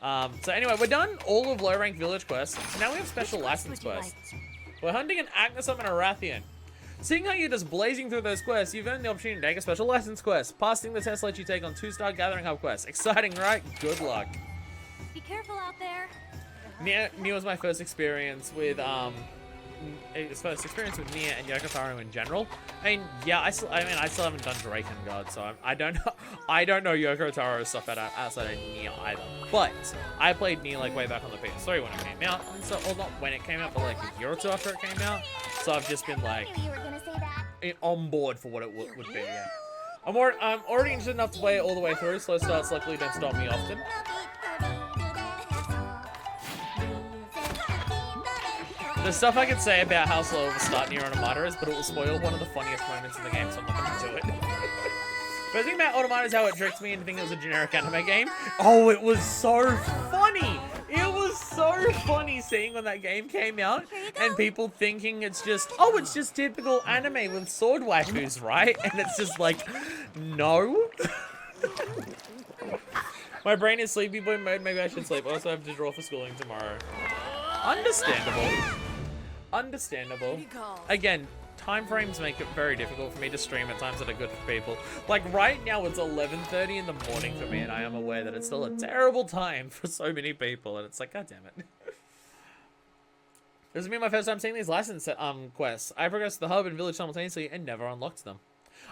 So anyway, we're done all of low-rank village quests. So now we have special license quests. We're hunting an Agnesum and a Rathian. Seeing how you're just blazing through those quests, you've earned the opportunity to take a special license quest. Passing the test lets you take on 2-star Gathering Hub quests. Exciting, right? Good luck. Be careful out there. Nier was my first experience with Nier and Yoko Taro in general. I mean, yeah, I still haven't done Drakengard, so I don't know Yoko Taro stuff outside of Nier either. But I played Nier like way back on the PS3 when it came out, and so, or not when it came out, but like a year or two after it came out. So I've just been like on board for what it would be. Yeah, I'm already interested enough to play it all the way through. Slow starts luckily don't stop me often. There's stuff I could say about how slow of a start Nier Automata is, but it will spoil one of the funniest moments in the game, so I'm not going to do it. But the thing about Automata is how it tricked me into thinking it was a generic anime game. Oh, it was so funny! It was so funny seeing when that game came out, and people thinking it's just, oh, it's just typical anime with sword waifus, right? And it's just like, no. My brain is sleepy boy mode, maybe I should sleep. I also have to draw for schooling tomorrow. Understandable. Understandable. Again, time frames make it very difficult for me to stream at times that are good for people. Like right now it's 11:30 in the morning for me, and I am aware that it's still a terrible time for so many people, and it's like, god damn it. This has been my first time seeing these license quests. I progressed the hub and village simultaneously and never unlocked them.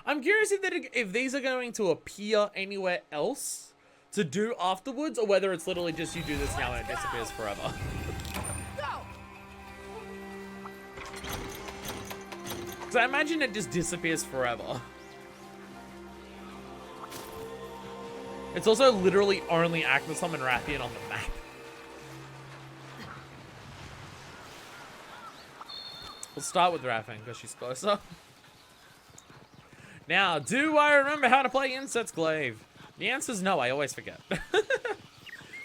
I'm curious if these are going to appear anywhere else to do afterwards, or whether it's literally just you do this now and it disappears forever. Because I imagine it just disappears forever. It's also literally only Agnesum and Rathian on the map. We'll start with Rathian because she's closer. Now, do I remember how to play Insect's Glaive? The answer's no, I always forget.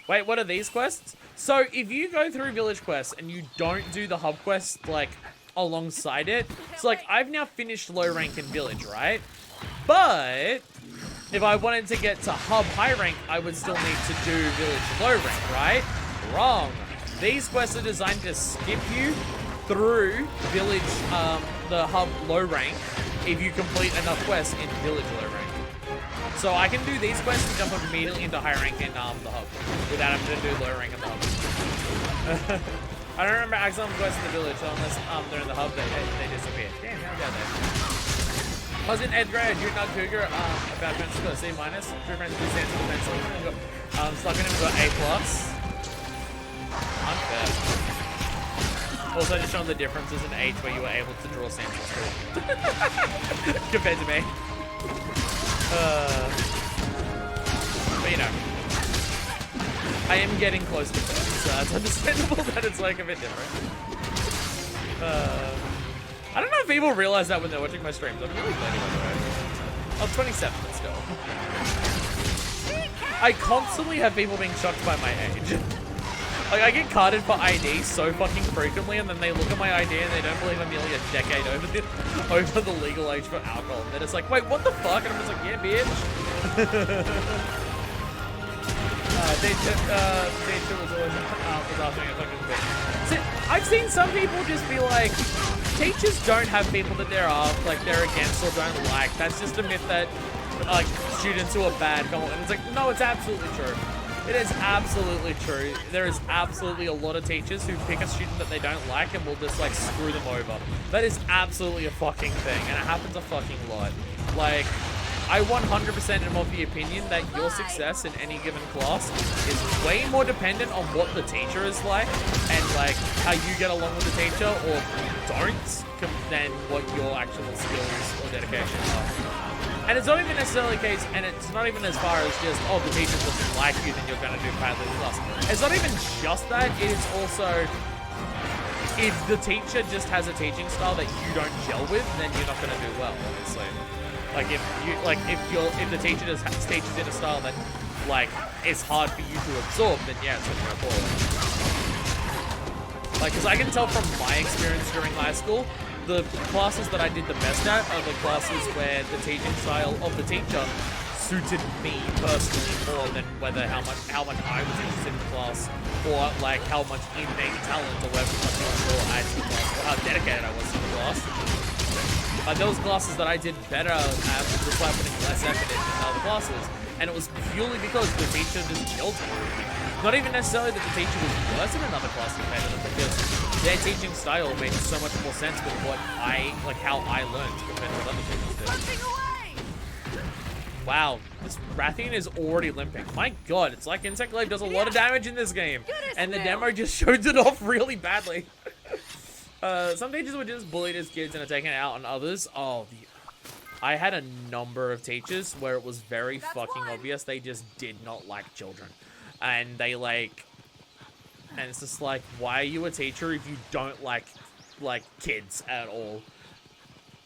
Wait, what are these quests? So, if you go through village quests and you don't do the hub quest, like, alongside it, so, like, I've now finished low rank in village, right? But, if I wanted to get to hub high rank, I would still need to do village low rank, right? Wrong. These quests are designed to skip you through village, the hub low rank, if you complete enough quests in village low rank. So I can do these quests and jump up immediately into high rank in the hub without having to do low rank in the hub. I don't remember Axon quests in the village, so unless they're in the hub, they disappear. Damn, how did they? I was in 8th grade, you not Cougar, about pencil got a C-. True friends do stand for the pencil. Slugging him got A+. Unfair. Also just showing the differences in age where you were able to draw Sans school. Compared to me. But you know, I am getting close to 30, so it's understandable that it's like a bit different. I don't know if people realize that when they're watching my streams. I'm really 30 by the way. I'm 27 but still. I constantly have people being shocked by my age. Like, I get carded for ID so fucking frequently, and then they look at my ID and they don't believe I'm nearly a decade over the legal age for alcohol. And they're just like, wait, what the fuck? And I'm just like, yeah, bitch. Teacher was always asking a fucking bitch. So, I've seen some people just be like, teachers don't have people that they're against or don't like. That's just a myth that, like, students who are bad come on. And it's like, no, it's absolutely true. It is absolutely true. There is absolutely a lot of teachers who pick a student that they don't like and will just, like, screw them over. That is absolutely a fucking thing, and it happens a fucking lot. Like, I 100% am of the opinion that your success in any given class is way more dependent on what the teacher is like and, like, how you get along with the teacher or don't than what your actual skills or dedication are. And it's not even necessarily the case, and it's not even as far as just, oh, the teacher doesn't like you, then you're going to do badly in class. It's not even just that, it is also, if the teacher just has a teaching style that you don't gel with, then you're not going to do well, obviously. Like, if the teacher just teaches in a style that, like, is hard for you to absorb, then yeah, it's going to go forward. Like, because I can tell from my experience during high school, the classes that I did the best at are the classes where the teaching style of the teacher suited me personally more than whether how much I was interested in the class, or like how much innate talent or whatever much you want to call I had to the class, or how dedicated I was to the class. There was classes that I did better at despite putting less effort in than other classes, and it was purely because the teacher just killed me. Not even necessarily that the teacher was worse in another class compared to them, because their teaching style made so much more sense with what how I learned compared to what other teachers did. Pumping away! Wow, this Rathian is already limping. My god, it's like Insect Glaive does a lot of damage in this game, and the demo just shows it off really badly. Some teachers were just bullied as kids and are taking it out on others. Oh, I had a number of teachers where it was very fucking obvious they just did not like children. And they and it's just like, why are you a teacher if you don't like kids at all?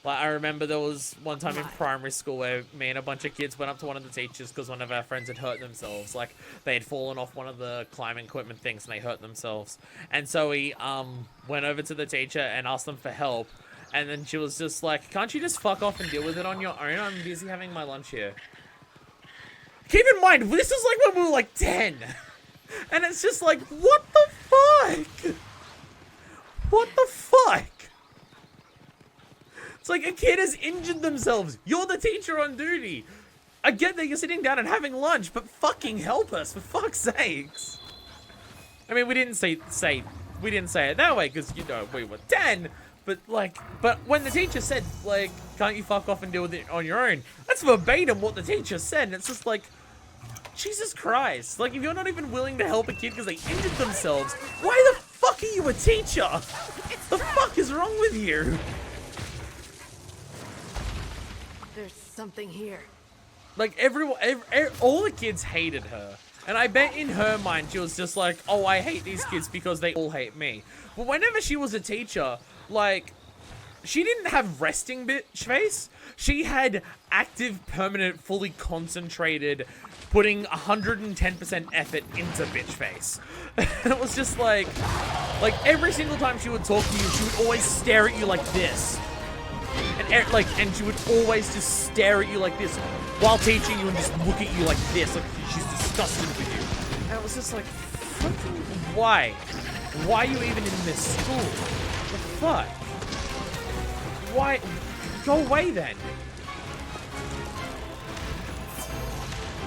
Like, I remember there was one time in primary school where me and a bunch of kids went up to one of the teachers because one of our friends had hurt themselves. Like, they had fallen off one of the climbing equipment things and they hurt themselves. And so we went over to the teacher and asked them for help. And then she was just like, can't you just fuck off and deal with it on your own? I'm busy having my lunch here. Keep in mind, this is like when we were like 10. And it's just like, what the fuck? What the fuck? It's like a kid has injured themselves. You're the teacher on duty. I get that you're sitting down and having lunch, but fucking help us, for fuck's sakes. I mean, we didn't say it that way, because, you know, we were 10. But when the teacher said, like, can't you fuck off and deal with it on your own? That's verbatim what the teacher said, and it's just like, Jesus Christ. Like, if you're not even willing to help a kid because they injured themselves, why the fuck are you a teacher? The fuck is wrong with you? There's something here. Like, all the kids hated her. And I bet in her mind, she was just like, oh, I hate these kids because they all hate me. But whenever she was a teacher, like, she didn't have resting bitch face. She had active, permanent, fully concentrated, putting 110% effort into bitch face. And it was just like every single time she would talk to you, she would always stare at you like this. And she would always just stare at you like this while teaching you and just look at you like this, like she's disgusted with you. And it was just like, fucking why? Why are you even in this school? The fuck? Why? Go away then.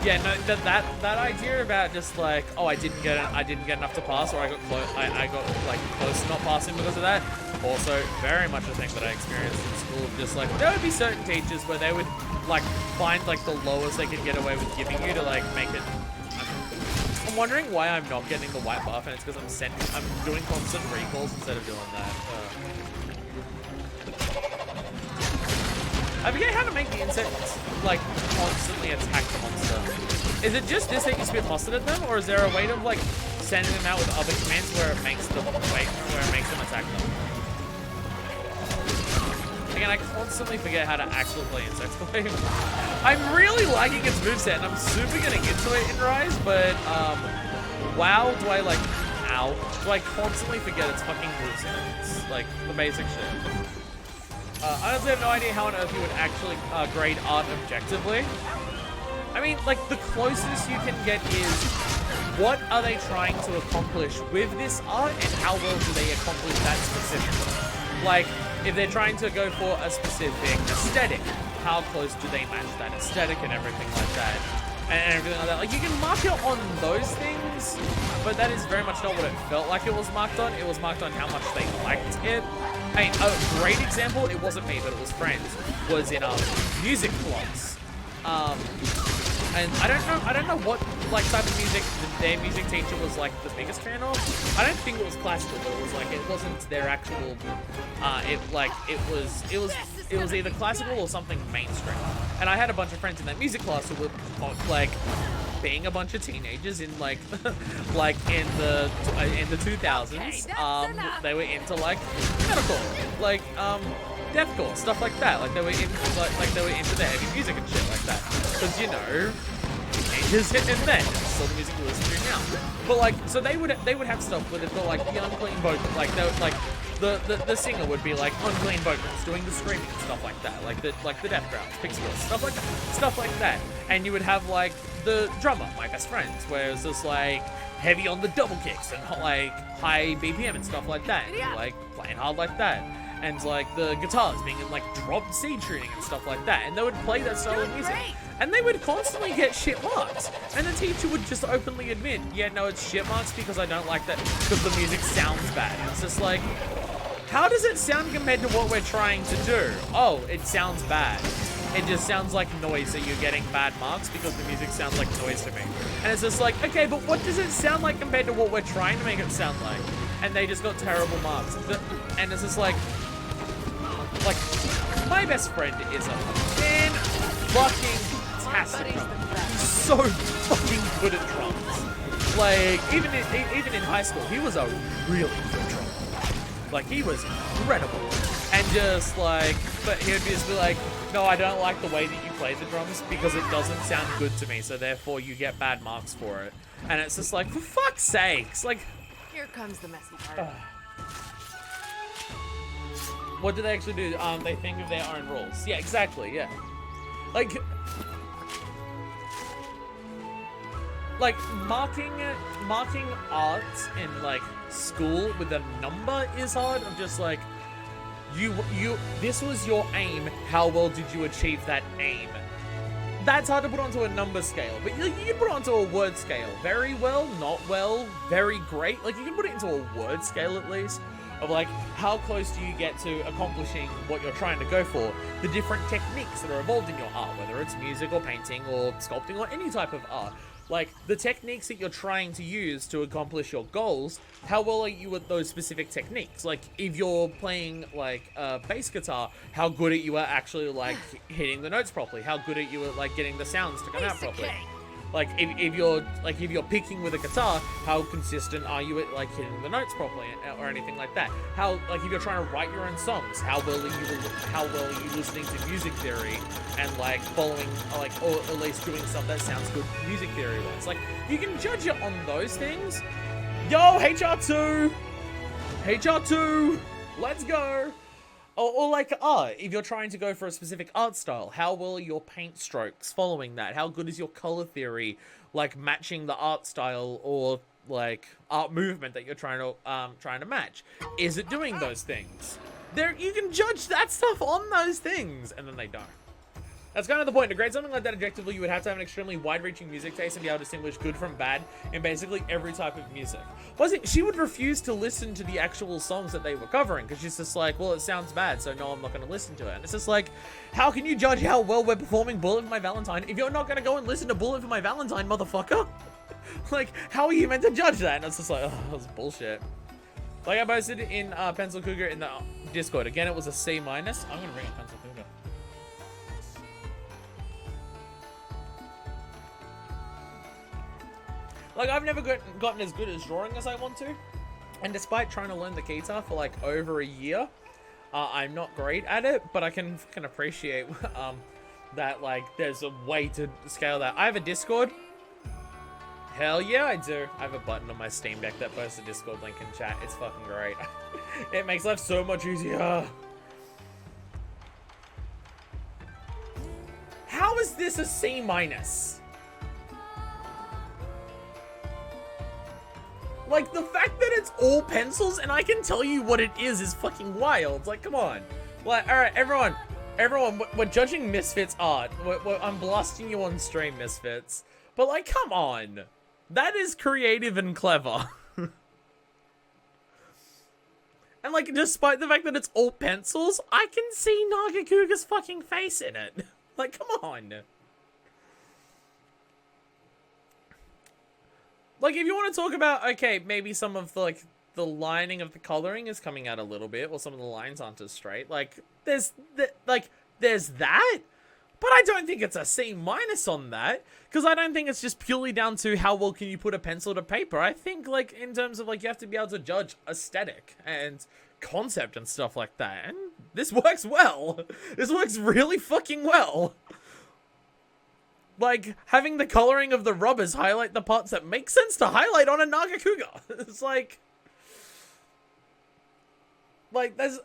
Yeah, no, that idea about just like, oh, I didn't get enough to pass, or I got close to not passing because of that. Also, very much a thing that I experienced in school. Just like, there would be certain teachers where they would like find like the lowest they could get away with giving you to like make it. I'm wondering why I'm not getting the white buff, and it's because I'm doing constant recalls instead of doing that. I forget how to make the insects like constantly attack the monster. Is it just this that you spit mustard at them, or is there a way to like sending them out with other commands where it makes them attack them? Again, I constantly forget how to actually play Insect Glaive. I'm really liking its moveset, and I'm super getting into it in Rise, but wow, do I constantly forget its fucking moveset? It's like the basic shit. I honestly have no idea how on earth you would actually grade art objectively. I mean, like, the closest you can get is, what are they trying to accomplish with this art, and how well do they accomplish that specifically? Like, if they're trying to go for a specific aesthetic, how close do they match that aesthetic and everything like that? And everything like that. Like, you can mark it on those things, but that is very much not what it felt like it was marked on. It was marked on how much they liked it. I mean, a great example, it wasn't me, but it was friends, was in music class. And I don't know what like type of music their music teacher was like the biggest fan of. I don't think it was classical, but it was like, it wasn't their actual it was either classical or something mainstream. And I had a bunch of friends in that music class who were like being a bunch of teenagers in like in the 2000s. They were into like metalcore, like deathcore, stuff like that. Like they were into the heavy music and shit like that. Because, you know, teenagers hitting then. all the music you listen to now. But like, so they would have stuff where they've got like the unclean vocal, like they would, like the singer would be like unclean vocals doing the screaming and stuff like that, like the death growls, pixie voice, stuff like that. And you would have like the drummer, My Best Friends, where it's just like heavy on the double kicks and like high BPM and stuff like that, and like playing hard like that. And like the guitars being in like dropped C tuning and stuff like that, and they would play that style of music, and they would constantly get shit marks, and the teacher would just openly admit, yeah, no, it's shit marks because I don't like that, because the music sounds bad. And it's just like, how does it sound compared to what we're trying to do? Oh, it sounds bad. It just sounds like noise, so you're getting bad marks because the music sounds like noise to me. And it's just like, okay, but what does it sound like compared to what we're trying to make it sound like? And they just got terrible marks. And it's just like, My Best Friend is a fan-fucking-tastic drummer. He's so fucking good at drums. Like, even in high school, he was a really good drummer. Like, he was incredible. And just like, but he would just be like, no, I don't like the way that you play the drums because it doesn't sound good to me, so therefore you get bad marks for it. And it's just like, for fuck's sakes, like... Here comes the messy part. What do they actually do? They think of their own rules. Yeah, exactly, yeah. Like marking art in like school with a number is hard. I'm just like, this was your aim. How well did you achieve that aim? That's hard to put onto a number scale, but you can put it onto a word scale. Very well, not well, very great. Like, you can put it into a word scale at least, of like, how close do you get to accomplishing what you're trying to go for? The different techniques that are involved in your art, whether it's music or painting or sculpting or any type of art. Like, the techniques that you're trying to use to accomplish your goals, how well are you at those specific techniques? Like, if you're playing, like, bass guitar, how good are you at actually, like, hitting the notes properly? How good are you at, like, getting the sounds to come out properly? Like, if you're picking with a guitar, how consistent are you at, like, hitting the notes properly or anything like that? How, like, if you're trying to write your own songs, how well are you listening to music theory and, like, following, like, or at least doing stuff that sounds good music theory-wise? Like, you can judge it on those things. Yo, HR2! HR2! Let's go! Or like art, if you're trying to go for a specific art style, how well are your paint strokes following that? How good is your color theory, like matching the art style or like art movement that you're trying to match? Is it doing those things? You can judge that stuff on those things, and then they don't. That's kind of the point. To grade something like that objectively, you would have to have an extremely wide-reaching music taste and be able to distinguish good from bad in basically every type of music. She would refuse to listen to the actual songs that they were covering because she's just like, well, it sounds bad, so no, I'm not going to listen to it. And it's just like, how can you judge how well we're performing Bullet for My Valentine if you're not going to go and listen to Bullet for My Valentine, motherfucker? Like, how are you meant to judge that? And it's just like, oh, that's bullshit. Like I posted in Pencil Cougar in the Discord. Again, it was a C-. I'm going to bring up Pencil Cougar. Like, I've never gotten as good as drawing as I want to. And despite trying to learn the guitar for, like, over a year, I'm not great at it. But I can appreciate that, like, there's a way to scale that. I have a Discord. Hell yeah, I do. I have a button on my Steam Deck that posts a Discord link in chat. It's fucking great. It makes life so much easier. How is this a C-? Like, the fact that it's all pencils and I can tell you what it is fucking wild. Like, come on. Like, alright, everyone, we're judging Misfits art. I'm blasting you on stream, Misfits. But, like, come on. That is creative and clever. And, like, despite the fact that it's all pencils, I can see Nagakuga's fucking face in it. Like, come on. Like, if you want to talk about, okay, maybe some of the, like, the lining of the coloring is coming out a little bit, or some of the lines aren't as straight, like, there's that, but I don't think it's a C- on that, because I don't think it's just purely down to how well can you put a pencil to paper. I think, like, in terms of, like, you have to be able to judge aesthetic and concept and stuff like that, and this works well. This works really fucking well. Like, having the coloring of the rubbers highlight the parts that make sense to highlight on a Nagakuga. It's like... Like, there's...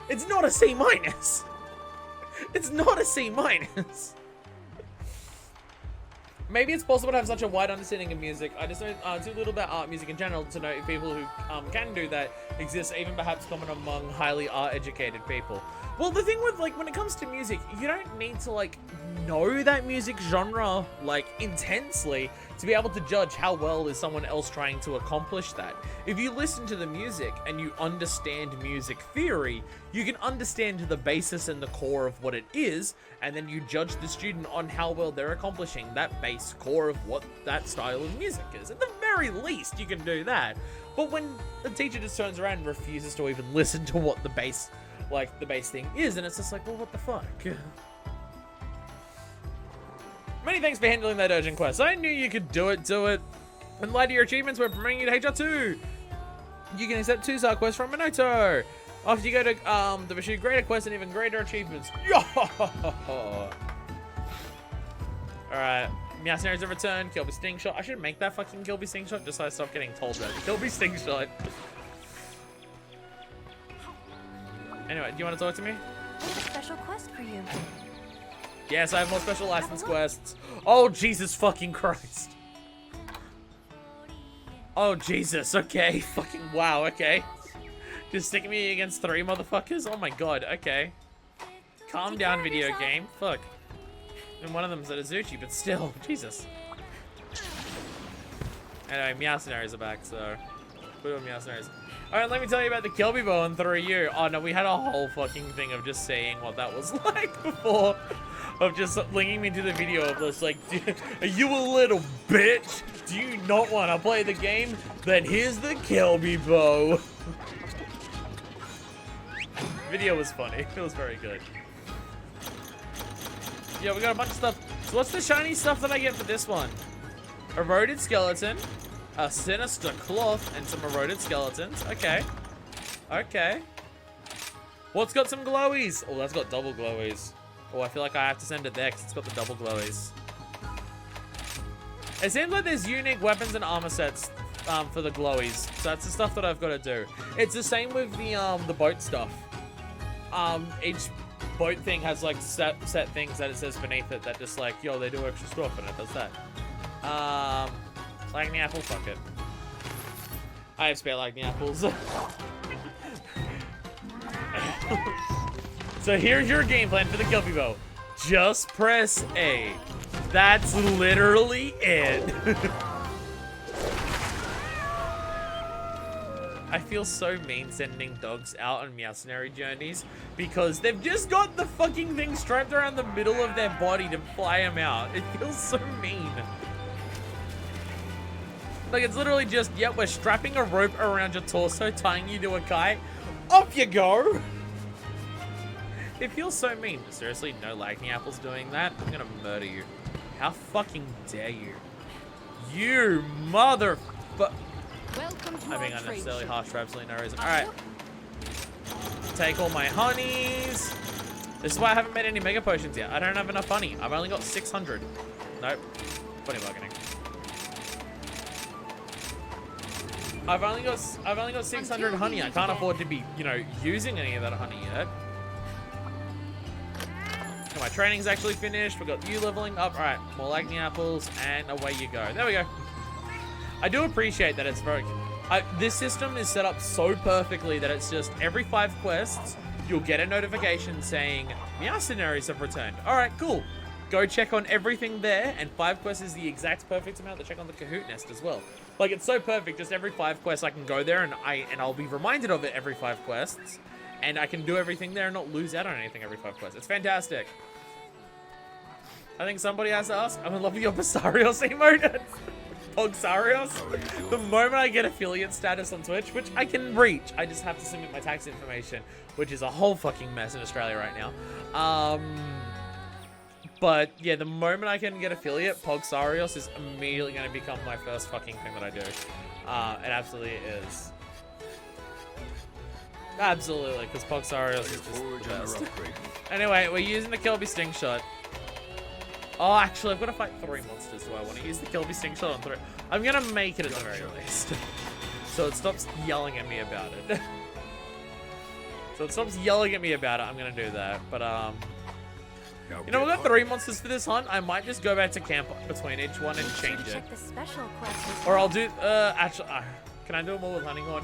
It's not a C minus. It's not a C minus. Maybe it's possible to have such a wide understanding of music. I just know too little about art music in general to know if people who can do that exist, even perhaps common among highly art-educated people. Well, the thing with, like, when it comes to music, you don't need to, like, know that music genre, like, intensely to be able to judge how well is someone else trying to accomplish that. If you listen to the music and you understand music theory, you can understand the basis and the core of what it is, and then you judge the student on how well they're accomplishing that base core of what that style of music is. At the very least, you can do that. But when the teacher just turns around and refuses to even listen to what the base thing is, and it's just like, well, what the fuck? Many thanks for handling that urgent quest. I knew you could do it. And lie to your achievements, we're promoting you to HR2. You can accept 2 star quests from Minoto. After you go to the pursue greater quests and even greater achievements. Alright. Meowsnares have returned. Kilby Sting Shot. I should make that fucking Kilby Sting Shot just so I stop getting told that. Kilby Sting Shot. Anyway, do you want to talk to me? I have a special quest for you. Yes, I have more special license quests. Oh, Jesus fucking Christ. Oh, Jesus. Okay. Fucking wow. Okay. Just sticking me against 3 motherfuckers? Oh my god. Okay. Calm down, video game. Fuck. And one of them's at Azuchi, but still. Jesus. Anyway, Meowsnares are back, so... Put on Meowsnares. Alright, let me tell you about the Kilby Bow and through you. Oh no, we had a whole fucking thing of just saying what that was like before. Of just linking me to the video of this, like, are you a little bitch? Do you not want to play the game? Then here's the Kilby Bow. Video was funny. It was very good. Yeah, we got a bunch of stuff. So what's the shiny stuff that I get for this one? Eroded skeleton, a sinister cloth, and some eroded skeletons. Okay. Okay. What's got some glowies? Oh, that's got double glowies. Oh, I feel like I have to send it there because it's got the double glowies. It seems like there's unique weapons and armor sets for the glowies. So that's the stuff that I've got to do. It's the same with the boat stuff. Each boat thing has like set things that it says beneath it that just like, yo, they do extra stuff and it does that. Lightning apple, fuck it. I have spare lightning apples. So here's your game plan for the Kilby Bow. Just press A. That's literally it. I feel so mean sending dogs out on Meowsnary journeys because they've just got the fucking thing strapped around the middle of their body to fly them out. It feels so mean. Like, it's literally just, yeah, we're strapping a rope around your torso, tying you to a kite. Off you go! It feels so mean. Seriously, no lightning apples doing that? I'm gonna murder you. How fucking dare you? You mother... I'm being unnecessarily harsh for absolutely no reason. Alright. Take all my honeys. This is why I haven't made any mega potions yet. I don't have enough honey. I've only got 600. Nope. Funny bargaining. I've only got 600 honey. I can't afford to be, you know, using any of that honey yet. Okay, my training's actually finished. We've got you leveling up. Alright, more lightning apples, and away you go. There we go. I do appreciate that it's very... this system is set up so perfectly that it's just every 5 quests, you'll get a notification saying, Meowsnaries have returned. Alright, cool. Go check on everything there, and 5 quests is the exact perfect amount to check on the Kahoot nest as well. Like, it's so perfect, just every 5 quests I can go there, and I'll be reminded of it every 5 quests, and I can do everything there and not lose out on anything every 5 quests. It's fantastic. I think somebody has to ask, I'm in love with your Basarios emote. Pogsarios. The moment I get affiliate status on Twitch, which I can reach, I just have to submit my tax information, which is a whole fucking mess in Australia right now. But yeah, the moment I can get affiliate, Pogsarios is immediately going to become my first fucking thing that I do. It absolutely is. Absolutely, because Poxarios is just the best. Anyway, we're using the Kelby Sting Shot. Oh, actually, I've got to fight 3 monsters. Do I want to use the Kelby Sting Shot on 3? I'm going to make it at the very least. So it stops yelling at me about it. I'm going to do that. But, you know, we've got 3 monsters for this hunt. I might just go back to camp between each one and change it. Check the special quest. Or I'll do, actually, can I do them all with Hunting Horn?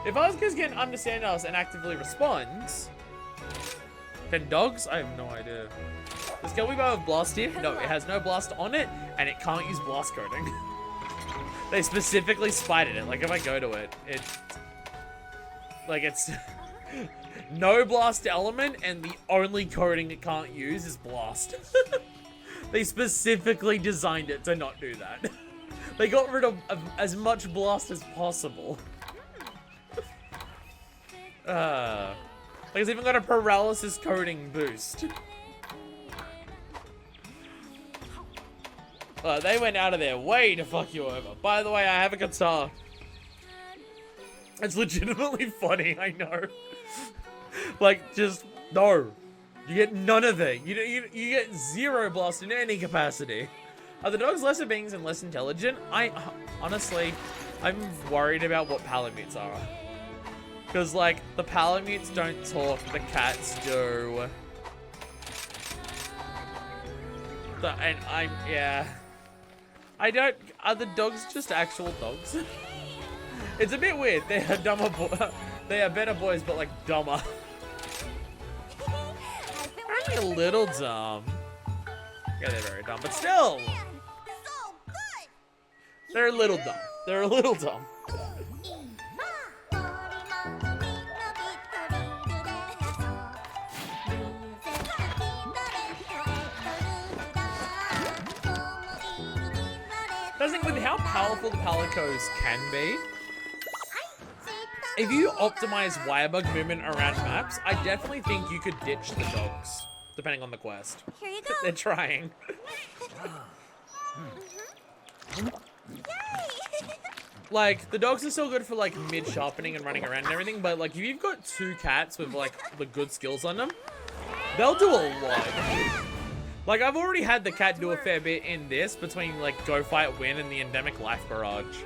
If Oscar's getting Understand Us and actively responds, then dogs? I have no idea. Does Kelby Bow have blast here? No, it has no blast on it, and it can't use blast coating. They specifically spited it. Like, if I go to it, it's no blast element, and the only coating it can't use is blast. They specifically designed it to not do that. They got rid of as much blast as possible. Like, it's even got a paralysis coating boost. They went out of their way to fuck you over. By the way, I have a guitar. It's legitimately funny, I know. Like, just, no. You get none of it. You get 0 blast in any capacity. Are the dogs lesser beings and less intelligent? Honestly, I'm worried about what Palamutes are. Because, like, the Palamutes don't talk, the cats do. Yeah. Are the dogs just actual dogs? It's a bit weird. They are they are better boys, but, like, dumber. Only a little dumb. Yeah, they're very dumb, but still. They're a little dumb. They're a little dumb. I think with how powerful the Palicos can be, if you optimize Wirebug movement around maps, I definitely think you could ditch the dogs, depending on the quest. Here you go. They're trying. Like, the dogs are still good for, like, mid-sharpening and running around and everything, but, like, if you've got 2 cats with, like, the good skills on them, they'll do a lot. Like, I've already had the cat do a fair bit in this between, like, Go Fight Win and the Endemic Life Barrage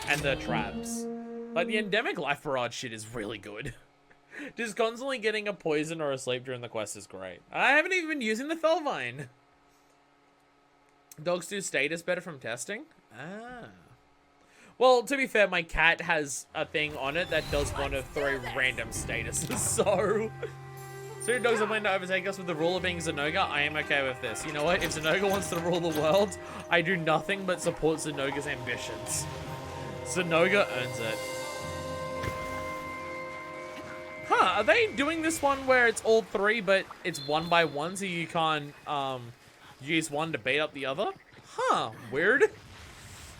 and the traps. Like, the Endemic Life Barrage shit is really good. Just constantly getting a poison or a sleep during the quest is great. I haven't even been using the Felvine. Dogs do status better from testing? Ah. Well, to be fair, my cat has a thing on it that does 1 of 3 random statuses, so... So dogs are planning to overtake us with the rule of being Zenoga. I am okay with this. You know what? If Zenoga wants to rule the world, I do nothing but support Zenoga's ambitions. Zenoga earns it. Huh, are they doing this one where it's all 3, but it's 1 by 1, so you can't use one to bait up the other? Huh, weird.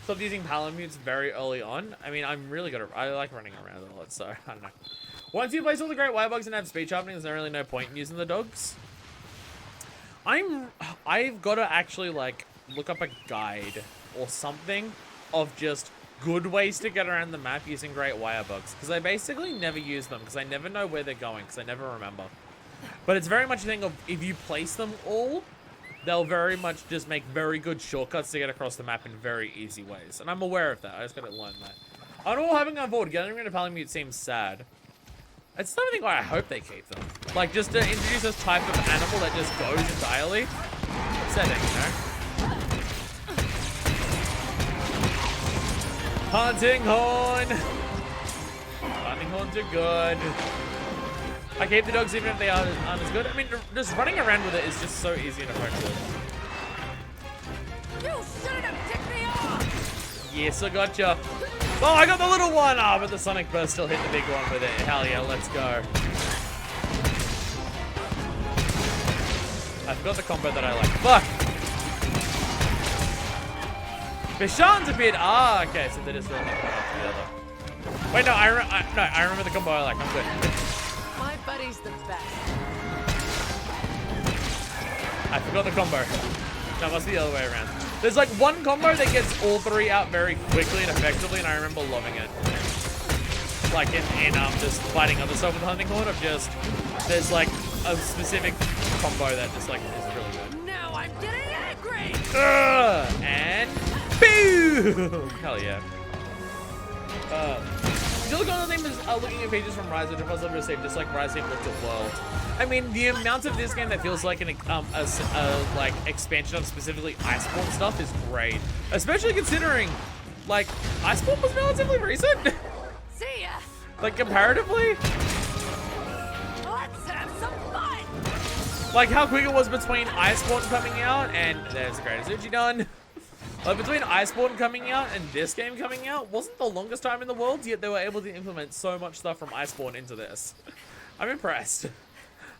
Stopped using Palamutes very early on. I mean, I'm really good at, I like running around a lot, so I don't know. Once you place all the great Wirebugs and have speed sharpening, there's not really no point in using the dogs. I've got to actually, like, look up a guide or something of just good ways to get around the map using great Wirebugs, because I basically never use them, because I never know where they're going, because I never remember. But it's very much a thing of, if you place them all, they'll very much just make very good shortcuts to get across the map in very easy ways. And I'm aware of that. I just got to learn that. I don't know, having on board, getting rid of Palamute seems sad. It's something where I hope they keep them. Like, just to introduce this type of animal that just goes entirely. Upsetting, you know? Hunting Horn! Hunting Horns are good. I keep the dogs even if they aren't as good. I mean, just running around with it is just so easy and effective. You shouldn't have ticked me off! Yes, I gotcha. Oh, I got the little one! Ah, but the Sonic Burst still hit the big one with it. Hell yeah, let's go. I forgot the combo that I like. Fuck! Bishan's a bit... Ah, okay, so they just all make one after the other. Wait, no, I remember the combo I like. I'm good. My buddy's the best. I forgot the combo. That must be the other way around. There's like one combo that gets all 3 out very quickly and effectively, and I remember loving it. like in just fighting other stuff with Hunting Horn of just there's like a specific combo that just like is really good. Now I'm getting angry. And boom! Hell yeah. Still going on the theme is looking at pages from Rise, which I was able to say just like Rise Game looked at World. I mean, the amount of this game that feels like an like expansion of specifically Iceborne stuff is great, especially considering like Iceborne was relatively recent. See ya. Like comparatively, Let's have some fun. like how quick it was between Iceborne coming out and there's the great Azuchi done. Like between Iceborne coming out and this game coming out wasn't the longest time in the world, yet they were able to implement so much stuff from Iceborne into this. I'm impressed.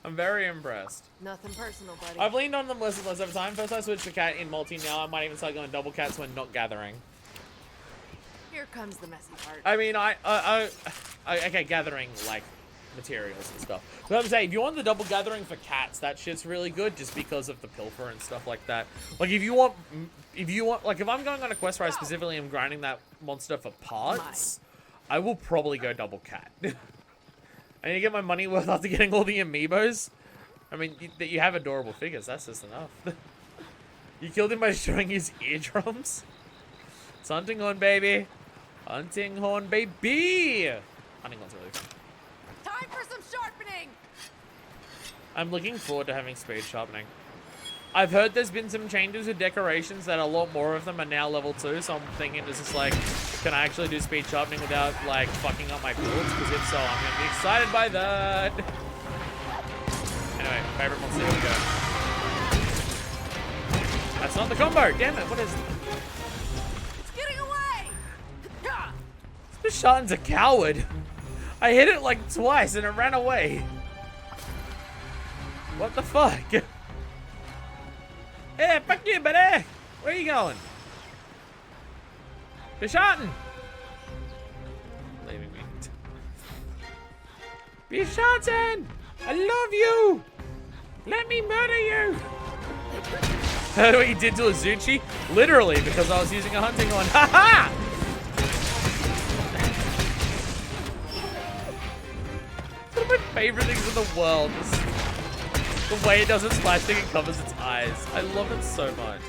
I'm very impressed. Nothing personal, buddy. I've leaned on them less and less over time. First I switched to cat in multi, now I might even start going double cats when not gathering. Here comes the messy part. I mean, okay, gathering like materials and stuff. But I'm saying, if you want the double gathering for cats, that shit's really good just because of the pilfer and stuff like that. Like if you want, like if I'm going on a quest where I specifically am grinding that monster for parts, I will probably go double cat. I need to get my money worth after getting all the amiibos. I mean, you have adorable figures, that's just enough. You killed him by destroying his eardrums? It's Hunting Horn, baby. Hunting Horn, baby! Hunting Horn's really fun. Time for some sharpening. I'm looking forward to having speed sharpening. I've heard there's been some changes with decorations that a lot more of them are now level 2, so I'm thinking this is like, can I actually do speed sharpening without like fucking up my builds? Because if so, I'm gonna be excited by that. Anyway, favorite monster, here we go. That's not the combo, damn it, what is it? It's getting away. Bishan's a coward. I hit it like twice and it ran away. What the fuck? Hey, fuck you, buddy! Where are you going? Bishan! Leaving me. Bishan! I love you! Let me murder you! Heard what you did to Azuchi? Literally, because I was using a hunting horn. Ha ha! One of my favorite things in the world is the way it does its splash thing and covers its eyes. I love it so much.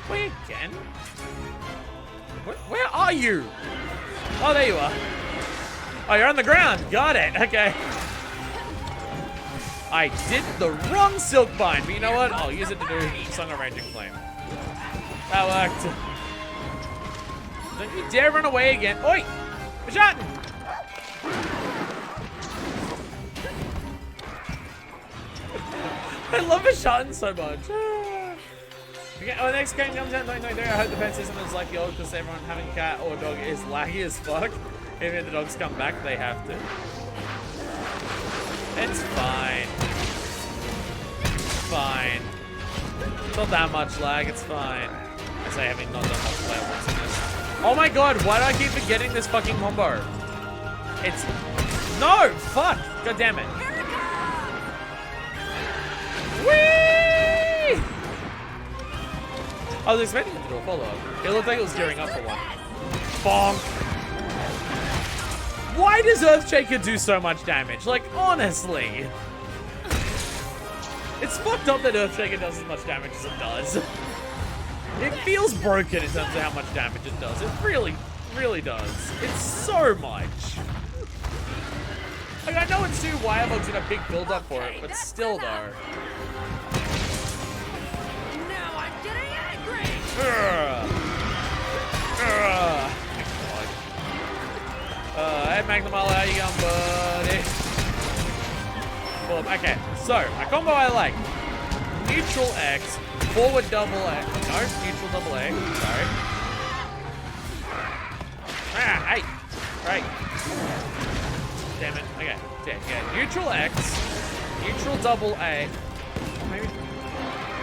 Wait, again? Where are you? Oh, there you are. Oh, you're on the ground. Got it. Okay. I did the wrong silk bind, but you know what? I'll use it to do Song of Raging Flame. That worked. Don't you dare run away again. Oi! Bishan! I love Bishan so much. Okay, well, the next game comes out in 2023. I hope the pet system is like the old, because everyone having a cat or a dog is laggy as fuck. Even if the dogs come back, they have to. It's fine. It's fine. It's not that much lag, it's fine. I say having not done multiplayer once in this. Oh my god, why do I keep forgetting this fucking combo? It's... No! Fuck! God damn it. Whee! I was expecting him to do a follow-up. It looked like it was gearing up for one. Bonk! Why does Earthshaker do so much damage? Like, honestly. It's fucked up that Earthshaker does as much damage as it does. It feels broken in terms of how much damage it does. It really, really does. It's so much. Like, I know it's 2 Wirebugs in a big build-up for it, but still, though. Now I'm getting angry. Hey Magnamalo, how you going, buddy? Boom. Okay, so my combo I like. Neutral X, forward double A. No, neutral double A. Sorry. Ah, hey. Right. Damn it. Okay. Yeah. Neutral X, neutral double A. Maybe.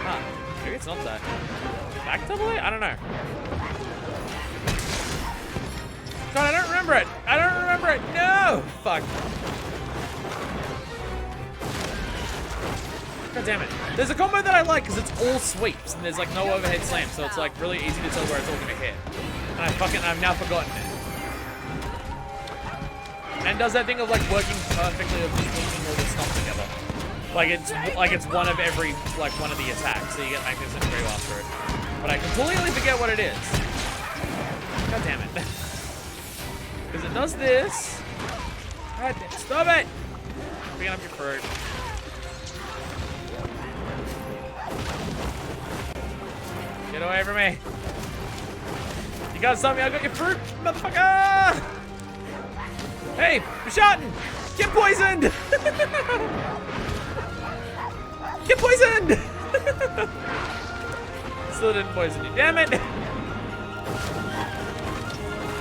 Huh. Maybe it's not that. Back double A? I don't know. God, I don't remember it. I don't remember it. No! Fuck. God damn it. There's a combo that I like because it's all sweeps and there's like no overhead slam, so it's like really easy to tell where it's all gonna hit. And I've now forgotten it. And does that thing of like working perfectly of just linking all this stuff together. Like it's one of every, like one of the attacks, so you get Magnificent Trio after it. But I completely forget what it is. God damn it. Because it does this. God damn, stop it! Picking up your fruit. Get away from me. You gotta stop me, I got your fruit, motherfucker! Hey, Bishaten! Get poisoned! Get poisoned! Still didn't poison you, damn it!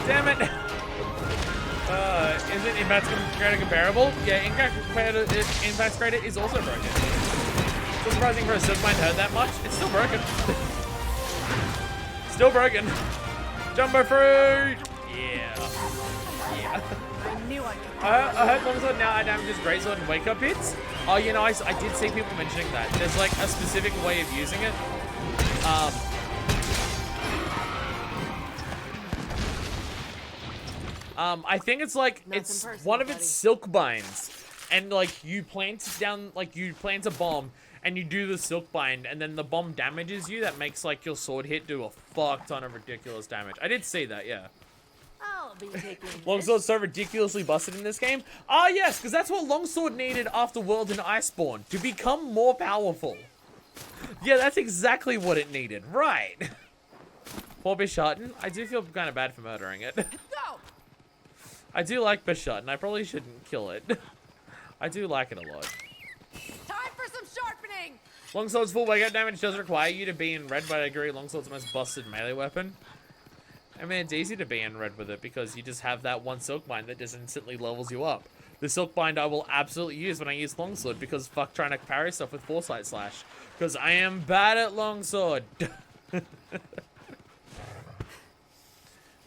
Damn it! Isn't Impact's Creator comparable? Yeah, Impact's Creator is also broken. It's surprising for a Silkbind hurt that much. It's still broken. Still broken. Jumbo fruit! Yeah. Yeah. I knew I could. I heard Longsword now damages Greatsword and Wake Up hits. Oh, you know, I did see people mentioning that. There's like a specific way of using it. I think it's like, it's one of its silk binds. And like you plant a bomb and you do the silk bind and then the bomb damages you. That makes like your sword hit do a fuck ton of ridiculous damage. I did see that, yeah. I'll be taking Longsword's so ridiculously busted in this game. Ah, yes, because that's what Longsword needed after World and Iceborne. To become more powerful. Yeah, that's exactly what it needed. Right. Poor Bishaten. I do feel kind of bad for murdering it. Go! I do like Bishaten. I probably shouldn't kill it. I do like it a lot. Time for some sharpening! Longsword's full wake up damage does require you to be in red, but I agree Longsword's the most busted melee weapon. I mean, it's easy to be in red with it because you just have that one Silk Bind that just instantly levels you up. The Silk Bind I will absolutely use when I use Longsword because fuck trying to parry stuff with Foresight Slash. Because I am bad at Longsword.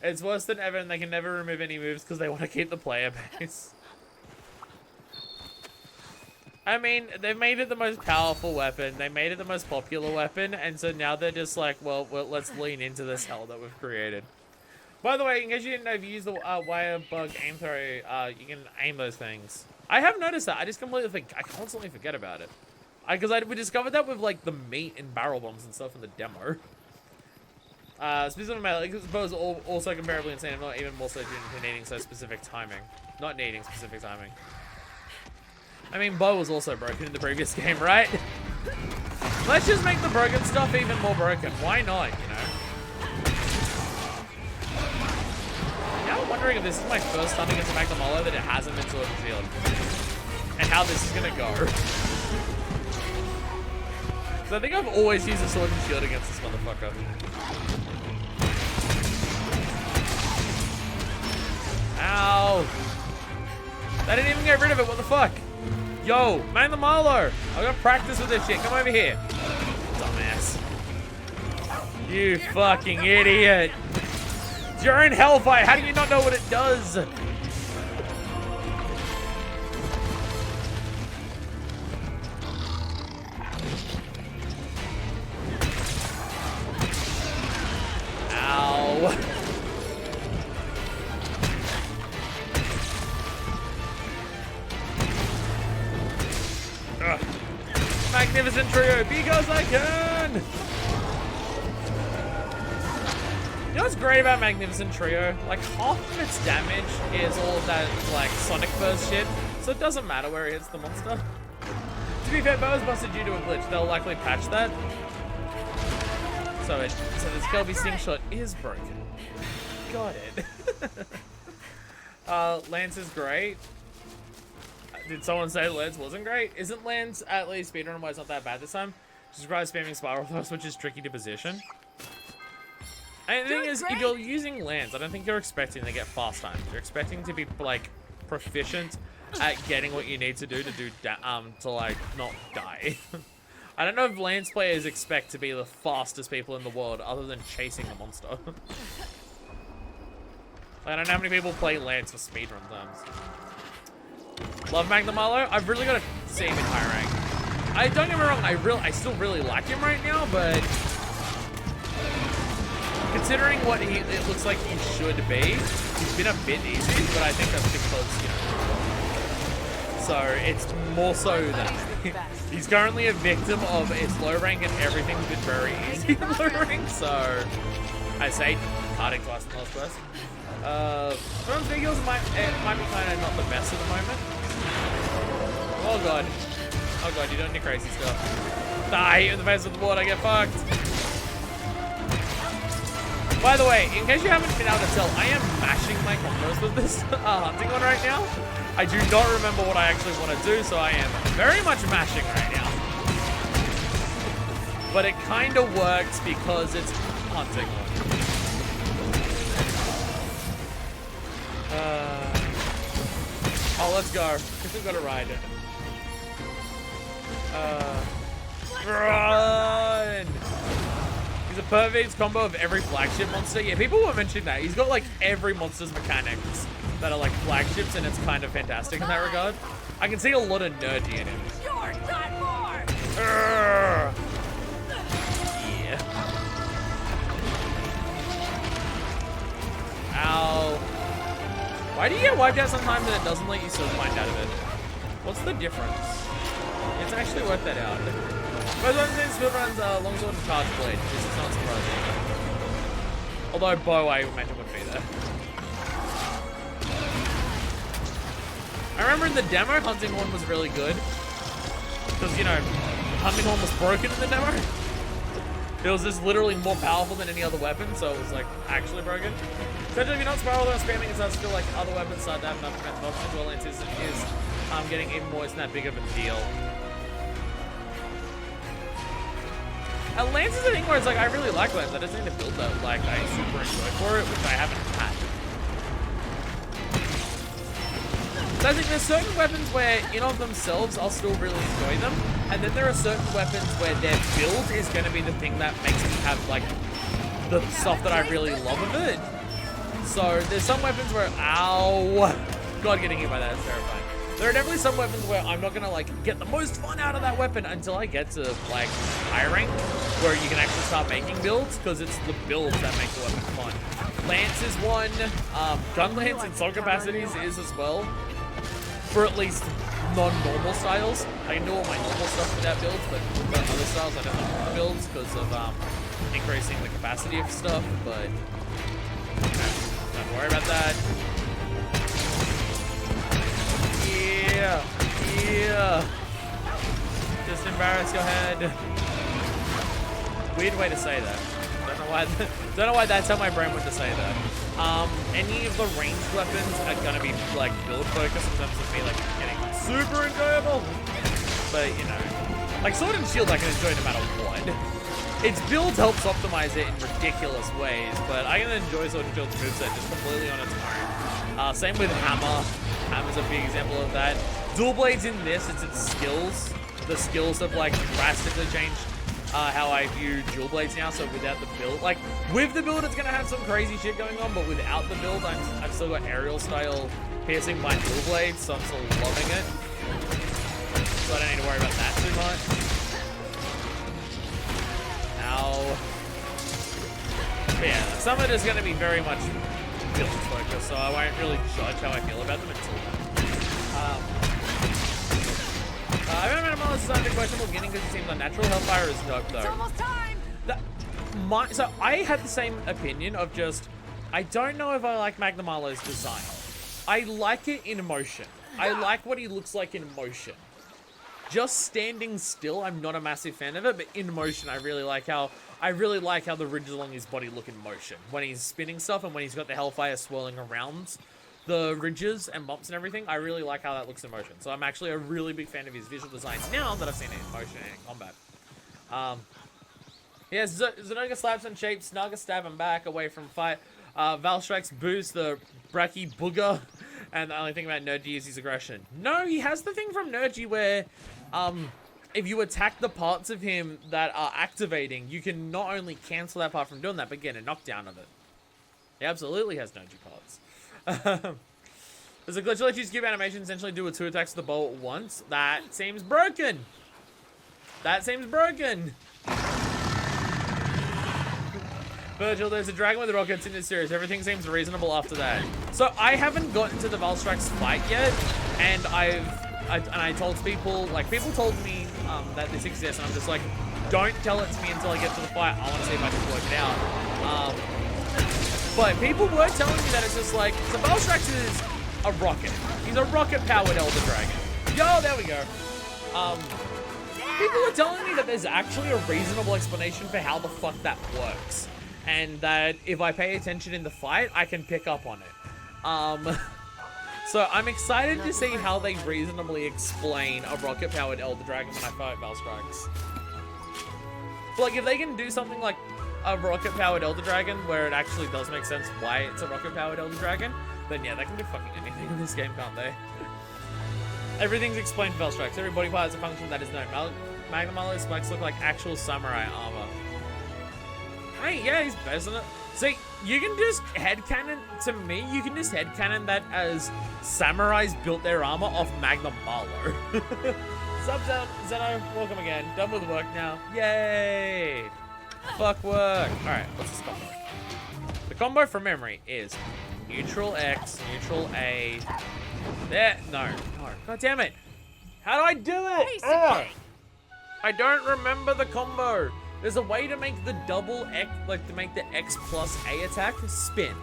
It's worse than ever and they can never remove any moves because they want to keep the player base. I mean, they've made it the most powerful weapon. They made it the most popular weapon. And so now they're just like, well let's lean into this hell that we've created. By the way, in case you didn't know, if you use the wire bug aim throw, you can aim those things. I have noticed that. I just completely I constantly forget about it. Because we discovered that with like the meat and barrel bombs and stuff in the demo. Specifically, like, this bow is also comparably insane, not even more so due to needing so specific timing. Not needing specific timing. I mean, bow was also broken in the previous game, right? Let's just make the broken stuff even more broken. Why not, you know? Now I'm wondering if this is my first time against a Magnamalo that it hasn't been Sword and Shield. And how this is gonna go. So I think I've always used a Sword and Shield against this motherfucker. Ow! They didn't even get rid of it, what the fuck? Yo, Magnamalo! I got practice with this shit, come over here. Dumbass. You fucking idiot! You're in Hellfire, how do you not know what it does? Ow. Ugh. Magnificent Trio, because I can! You know what's great about Magnificent Trio? Like, half of its damage is all of that, like, Sonic Burst shit, so it doesn't matter where he hits the monster. To be fair, bow is busted due to a glitch. They'll likely patch that. So this Kelby Sting Shot is broken. Got it. Lance is great. Did someone say Lance wasn't great? Isn't Lance, at least speedrun-wise, not that bad this time? Just try spamming Spiral Thrust, which is tricky to position. And the thing is, if you're using Lance, I don't think you're expecting to get fast times. You're expecting to be, like, proficient at getting what you need to do to like, not die. I don't know if Lance players expect to be the fastest people in the world other than chasing a monster. I don't know how many people play Lance for speedrun terms. Love Magnamalo. I've really got to see him in high rank. Don't get me wrong, I still really like him right now, but considering what it looks like he should be, he's been a bit easy, but I think that's because, you know. So it's more so that he's currently a victim of its low rank and everything's been very easy in low rank, so I say carding twice in the last quest. Bronze Vigils might be kind of not the best at the moment. Oh god. Oh god, you're doing your crazy stuff. Die in the face of the water, get fucked. By the way, in case you haven't been able to tell, I am mashing my combos with this hunting one right now. I do not remember what I actually want to do, so I am very much mashing right now. But it kind of works because it's hunting one. Oh, let's go. We've got to ride it. Run! He's a perfect combo of every flagship monster. Yeah, people were mentioning that. He's got like every monster's mechanics that are like flagships, and it's kind of fantastic in that regard. I can see a lot of nerdy in him. You're done for! Yeah. Ow. Why do you get wiped out sometimes and it doesn't let you survive out of it? What's the difference? It's actually worked that out. Most of them speedruns longsword and charge blade. This is not surprising. Although bow I imagine would be there. I remember in the demo, Hunting Horn was really good. Because, you know, Hunting Horn was broken in the demo. It was just literally more powerful than any other weapon, so it was like actually broken. Essentially, if you're not spiral or spamming, it starts to feel like other weapons start to have enough defensive options. Well, it is getting even more, it's not that big of a deal. Lance is a thing where it's like, I really like Lance. I just need to build that like I super enjoy for it, which I haven't had. So I think there's certain weapons where, in of themselves, I'll still really enjoy them. And then there are certain weapons where their build is going to be the thing that makes me have, like, the stuff that I really love of it. So there's some weapons where, ow. God, getting hit by that is terrifying. There are definitely some weapons where I'm not going to, like, get the most fun out of that weapon until I get to, like, high rank, where you can actually start making builds, because it's the builds that make the weapon fun. Lance is one. Gun Lance in some capacities is as well. For at least non-normal styles. I can do all my normal stuff without builds, but with other styles I don't have to builds because of increasing the capacity of stuff, but don't worry about that. Yeah, yeah. Just embarrass your head. Weird way to say that. Don't know why that's how my brain went to say that. Any of the ranged weapons are gonna be like build focused in terms of me like getting super enjoyable. But you know, like Sword and Shield I can enjoy no matter what. Its build helps optimize it in ridiculous ways, but I can enjoy Sword and Shield's moveset just completely on its own. Same with Hammer. Hammer's a big example of that. Dual Blades in this, it's its skills. The skills have like drastically changed how I view dual blades now. So without the build, like with the build, it's gonna have some crazy shit going on, but without the build, I've still got aerial style piercing my dual blades, so I'm still loving it. So I don't need to worry about that too much. Ow. But yeah, some of it is gonna be very much build focused, so I won't really judge how I feel about them until then. I remember Minimalist designed a questionable beginning because it seems unnatural. Hellfire is dope though. It's almost time! So I had the same opinion of just, I don't know if I like Magnamalo's design. I like it in motion. I like what he looks like in motion. Just standing still, I'm not a massive fan of it, but in motion, I really like how the ridges along his body look in motion. When he's spinning stuff and when he's got the Hellfire swirling around the ridges and bumps and everything, I really like how that looks in motion. So I'm actually a really big fan of his visual designs now that I've seen it in motion and in combat. Yeah, Zenoga slaps and shapes, Naga stab him back away from fight. Val strikes boost the Bracky Booger, and the only thing about Nergy is his aggression. No, he has the thing from Nergy where if you attack the parts of him that are activating, you can not only cancel that part from doing that, but get a knockdown of it. He absolutely has Nergy parts. There's a glitch that lets you skip animation, essentially do 2 attacks to the bow at once. That seems broken. That seems broken. Virgil, there's a dragon with rockets in this series. Everything seems reasonable after that. So I haven't gotten to the Valstrax fight yet, and I told people, like, people told me that this exists, and I'm just like, don't tell it to me until I get to the fight. I want to see if I can work it out. But people were telling me that it's just like, the Valstrax is a rocket. He's a rocket-powered Elder Dragon. Yo, there we go. People were telling me that there's actually a reasonable explanation for how the fuck that works. And that if I pay attention in the fight, I can pick up on it. So I'm excited to see how they reasonably explain a rocket-powered Elder Dragon when I fight Valstrax. Like, if they can do something like a rocket-powered Elder Dragon where it actually does make sense why it's a rocket-powered Elder Dragon, then yeah, they can do fucking anything in this game, can't they? Everything's explained for Valstrax. Every body part has a function that is known. Magnum Mallow spikes look like actual samurai armor. I mean, yeah, he's better than it. See, you can just headcanon, to me, you can just headcanon that as samurais built their armor off Magnum Mallow. Sup, Zeno, welcome again. Done with work now. Yay! Fuck work. Alright, what's this combo? The combo from memory is neutral X, neutral A. There, no. God damn it. How do I do it? Ugh. I don't remember the combo. There's a way to make the double X, like to make the X plus A attack spin.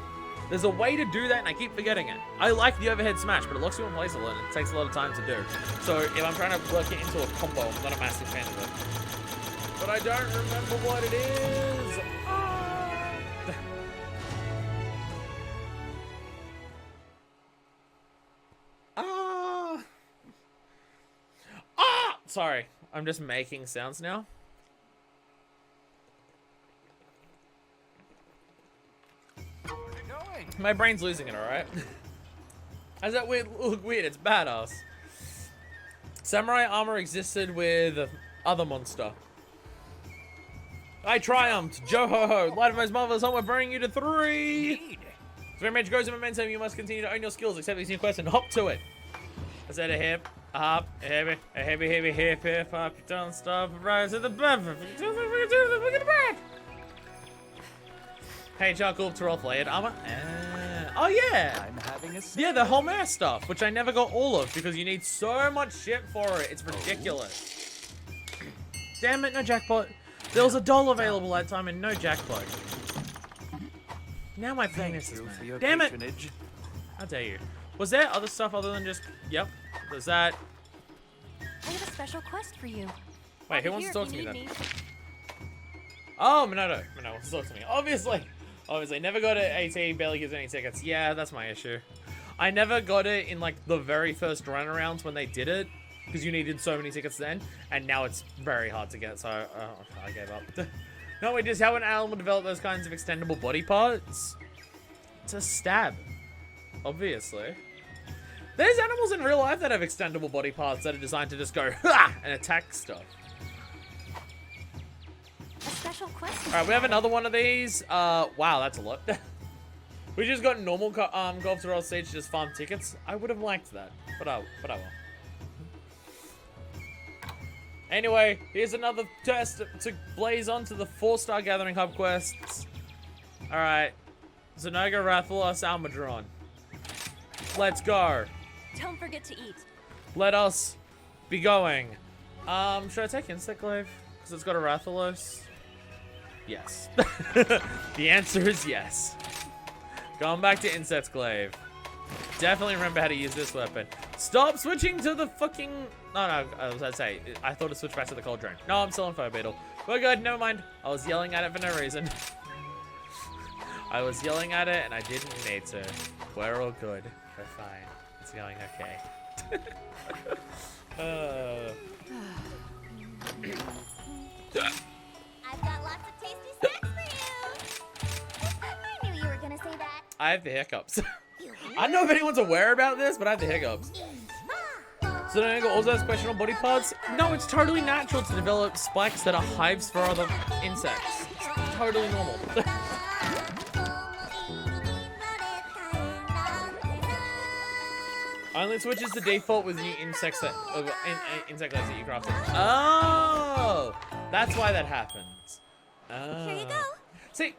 There's a way to do that and I keep forgetting it. I like the overhead smash, but it locks you in place a lot and it takes a lot of time to do. So if I'm trying to work it into a combo, I'm not a massive fan of it. But I don't remember what it is. Sorry, I'm just making sounds now. My brain's losing it, alright? How's that weird? Look weird, it's badass. Samurai armor existed with other monster. I triumphed! Joho-ho! Light of most marvelous home, we're bringing you to 3! As damage goes in momentum, you must continue to own your skills, accept these new quests, and hop to it. I said a hip, a hop, a heavy hip, hip, hop, you don't stop, rise to the back. Look at the back! Hey, charcoal to roll flayed armor. Oh yeah! I'm having a yeah, the Homer stuff, which I never got all of because you need so much shit for it. It's ridiculous. Damn it, no jackpot. There was a doll available that time and no jackpot. Now my penis is mad. Damn it! How dare you? Was there other stuff other than just... Yep. There's that. I have a special quest for you. Wait, who wants to talk to me then? Oh, Minato. Minato wants to talk to me. Obviously. Never got it. AT barely gives any tickets. Yeah, that's my issue. I never got it in like the very first runarounds when they did it. Because you needed so many tickets then. And now it's very hard to get, so I gave up. No, it is how an animal develop those kinds of extendable body parts. To stab. Obviously. There's animals in real life that have extendable body parts that are designed to just go ha! And attack stuff. A special quest. Alright, we have another one of these. Wow, that's a lot. We just got normal Golf to Roll stage to just farm tickets. I would have liked that, but I will. Anyway, here's another test to blaze onto the 4-star Gathering Hub quests. Alright. Zenoga, Rathalos, Almadron. Let's go. Don't forget to eat. Let us be going. Should I take Insect Glaive? Because it's got a Rathalos? Yes. The answer is yes. Going back to Insect Glaive. Definitely remember how to use this weapon. Stop switching to the fucking... No, I was about to say, I thought it switched back to the Cold Drone. No, I'm still on Fire Beetle. We're good, never mind. I was yelling at it for no reason. I was yelling at it and I didn't need to. We're all good. We're fine. It's going okay. I've got lots of tasty snacks for you. I knew you were gonna say that. I have the hiccups. I don't know if anyone's aware about this, but I have the hiccups. So don't go also has questionable body parts? No, it's totally natural to develop spikes that are hives for other insects. It's totally normal. Only switches the default with new insects that insect lives that you crafted. Oh, that's why that happens. Here you go. See,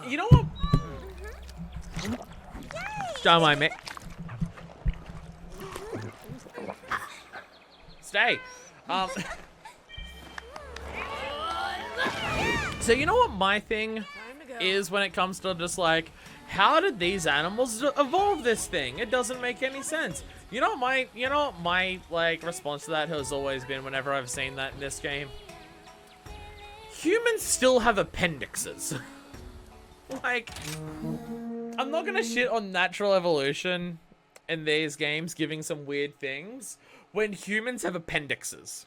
You know what? Don't mind me. Stay. So you know what my thing is when it comes to just like, how did these animals evolve this thing? It doesn't make any sense. You know my like response to that has always been whenever I've seen that in this game. Humans still have appendixes. Like, I'm not gonna shit on natural evolution in these games giving some weird things when humans have appendixes.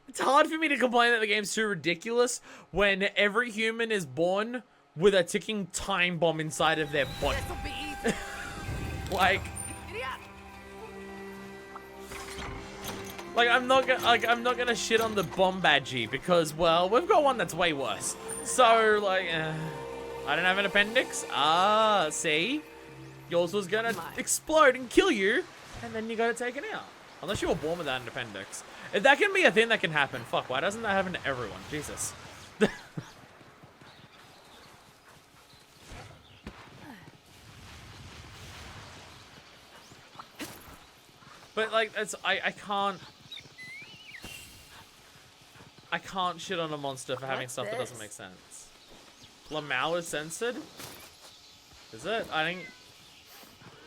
It's hard for me to complain that the game's too ridiculous when every human is born with a ticking time bomb inside of their body. like I'm not gonna shit on the Bombadgy because, well, we've got one that's way worse. So like, I don't have an appendix. Ah, see, yours was gonna explode and kill you, and then you got it taken out. Unless you were born without an appendix. If that can be a thing that can happen, fuck, why doesn't that happen to everyone? Jesus. But like, it's I can't shit on a monster for having stuff that doesn't make sense. Lamau is censored? Is it? I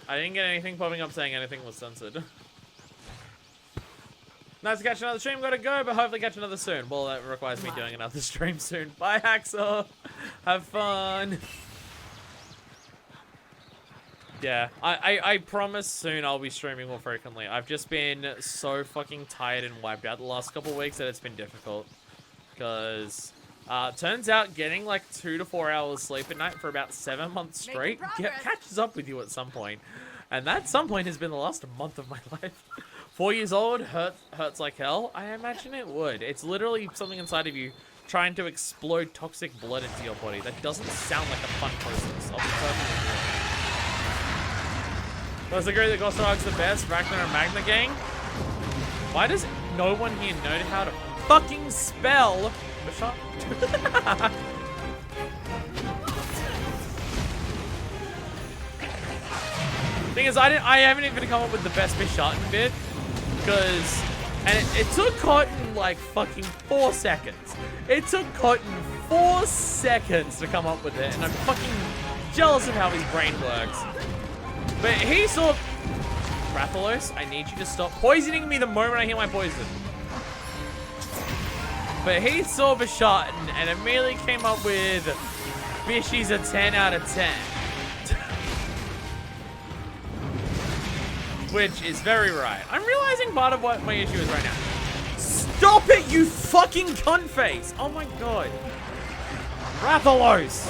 didn't get anything popping up saying anything was censored. Nice to catch another stream, gotta go, but hopefully catch another soon. Well, that requires me doing another stream soon. Bye, Hacksaw. Have fun. Yeah, I promise soon I'll be streaming more frequently. I've just been so fucking tired and wiped out the last couple of weeks that it's been difficult. Because, turns out getting like 2 to 4 hours sleep at night for about 7 months straight catches up with you at some point. And that some point has been the last month of my life. 4 years old, hurts like hell? I imagine it would. It's literally something inside of you trying to explode toxic blood into your body. That doesn't sound like a fun process. I'll be perfectly honest. Let's agree that Ghost Dog's the best, Ragnar and Magna gang. Why does no one here know how to fucking spell Bishop? Thing is, I haven't even come up with the best Bishartan bit. Because, and it took Cotton like fucking 4 seconds. It took Cotton 4 seconds to come up with it, and I'm fucking jealous of how his brain works. But he saw, Rathalos, I need you to stop poisoning me the moment I hear my poison. But he saw Bishartan and immediately came up with Bishy's a 10 out of 10. Which is very right. I'm realizing part of what my issue is right now. Stop it, you fucking cunt face! Oh my god. Rathalos!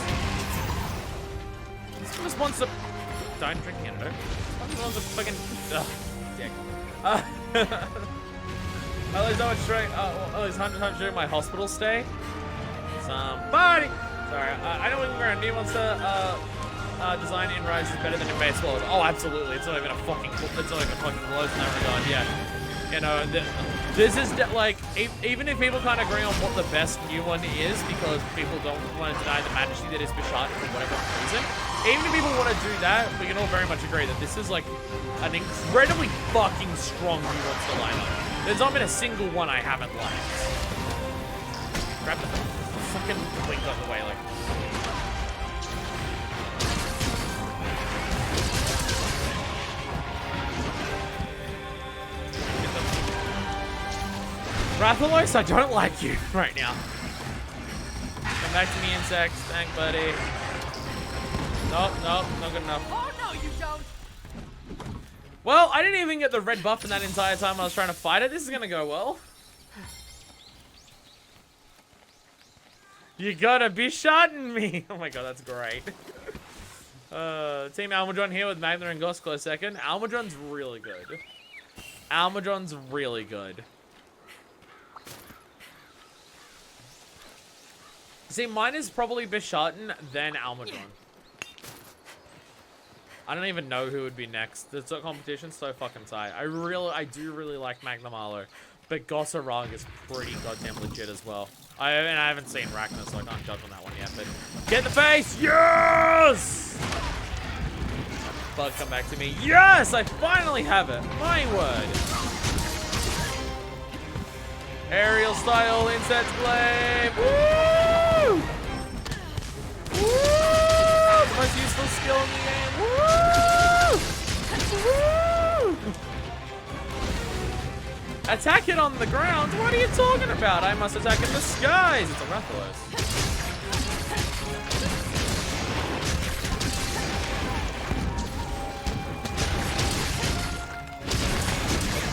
This just wants to... Don't drink antidote. This just wants to fucking... Ugh, dick. At least I went straight... at least 100 times during my hospital stay. Somebody! Sorry, I know we're around. New Monster, design in Rise is better than in base world. Oh, absolutely. It's not even a fucking close in that regard. Yeah. You know, this is like, even if people can't agree on what the best new one is, because people don't want to deny the majesty that is Bishartan for whatever reason, even if people want to do that, we can all very much agree that this is like an incredibly fucking strong new monster lineup. There's not been a single one I haven't liked. Grab the fucking wings out of the way, like. Rathalos, I don't like you right now. Come back to me, insects. Thank, buddy. Nope, not good enough. Oh, no, you don't. Well, I didn't even get the red buff in that entire time I was trying to fight it. This is gonna go well. You gotta be shotting me. Oh my god, that's great. Team Almudron here with Magna and Goss close second. Almudron's really good. Almudron's really good. See, mine is probably Bishartan, then Almudron. I don't even know who would be next. The competition's so fucking tight. I do really like Magna Marlowe. But Gossarag is pretty goddamn legit as well. I haven't seen Ragnar, so I can't judge on that one yet. But get in the face! Yes! Bug, come back to me. Yes! I finally have it. My word. Aerial style incense glaive. Woo! Woo! The most useful skill in the game. Woo! Woo! Attack it on the ground? What are you talking about? I must attack in the skies. It's a Rathalos.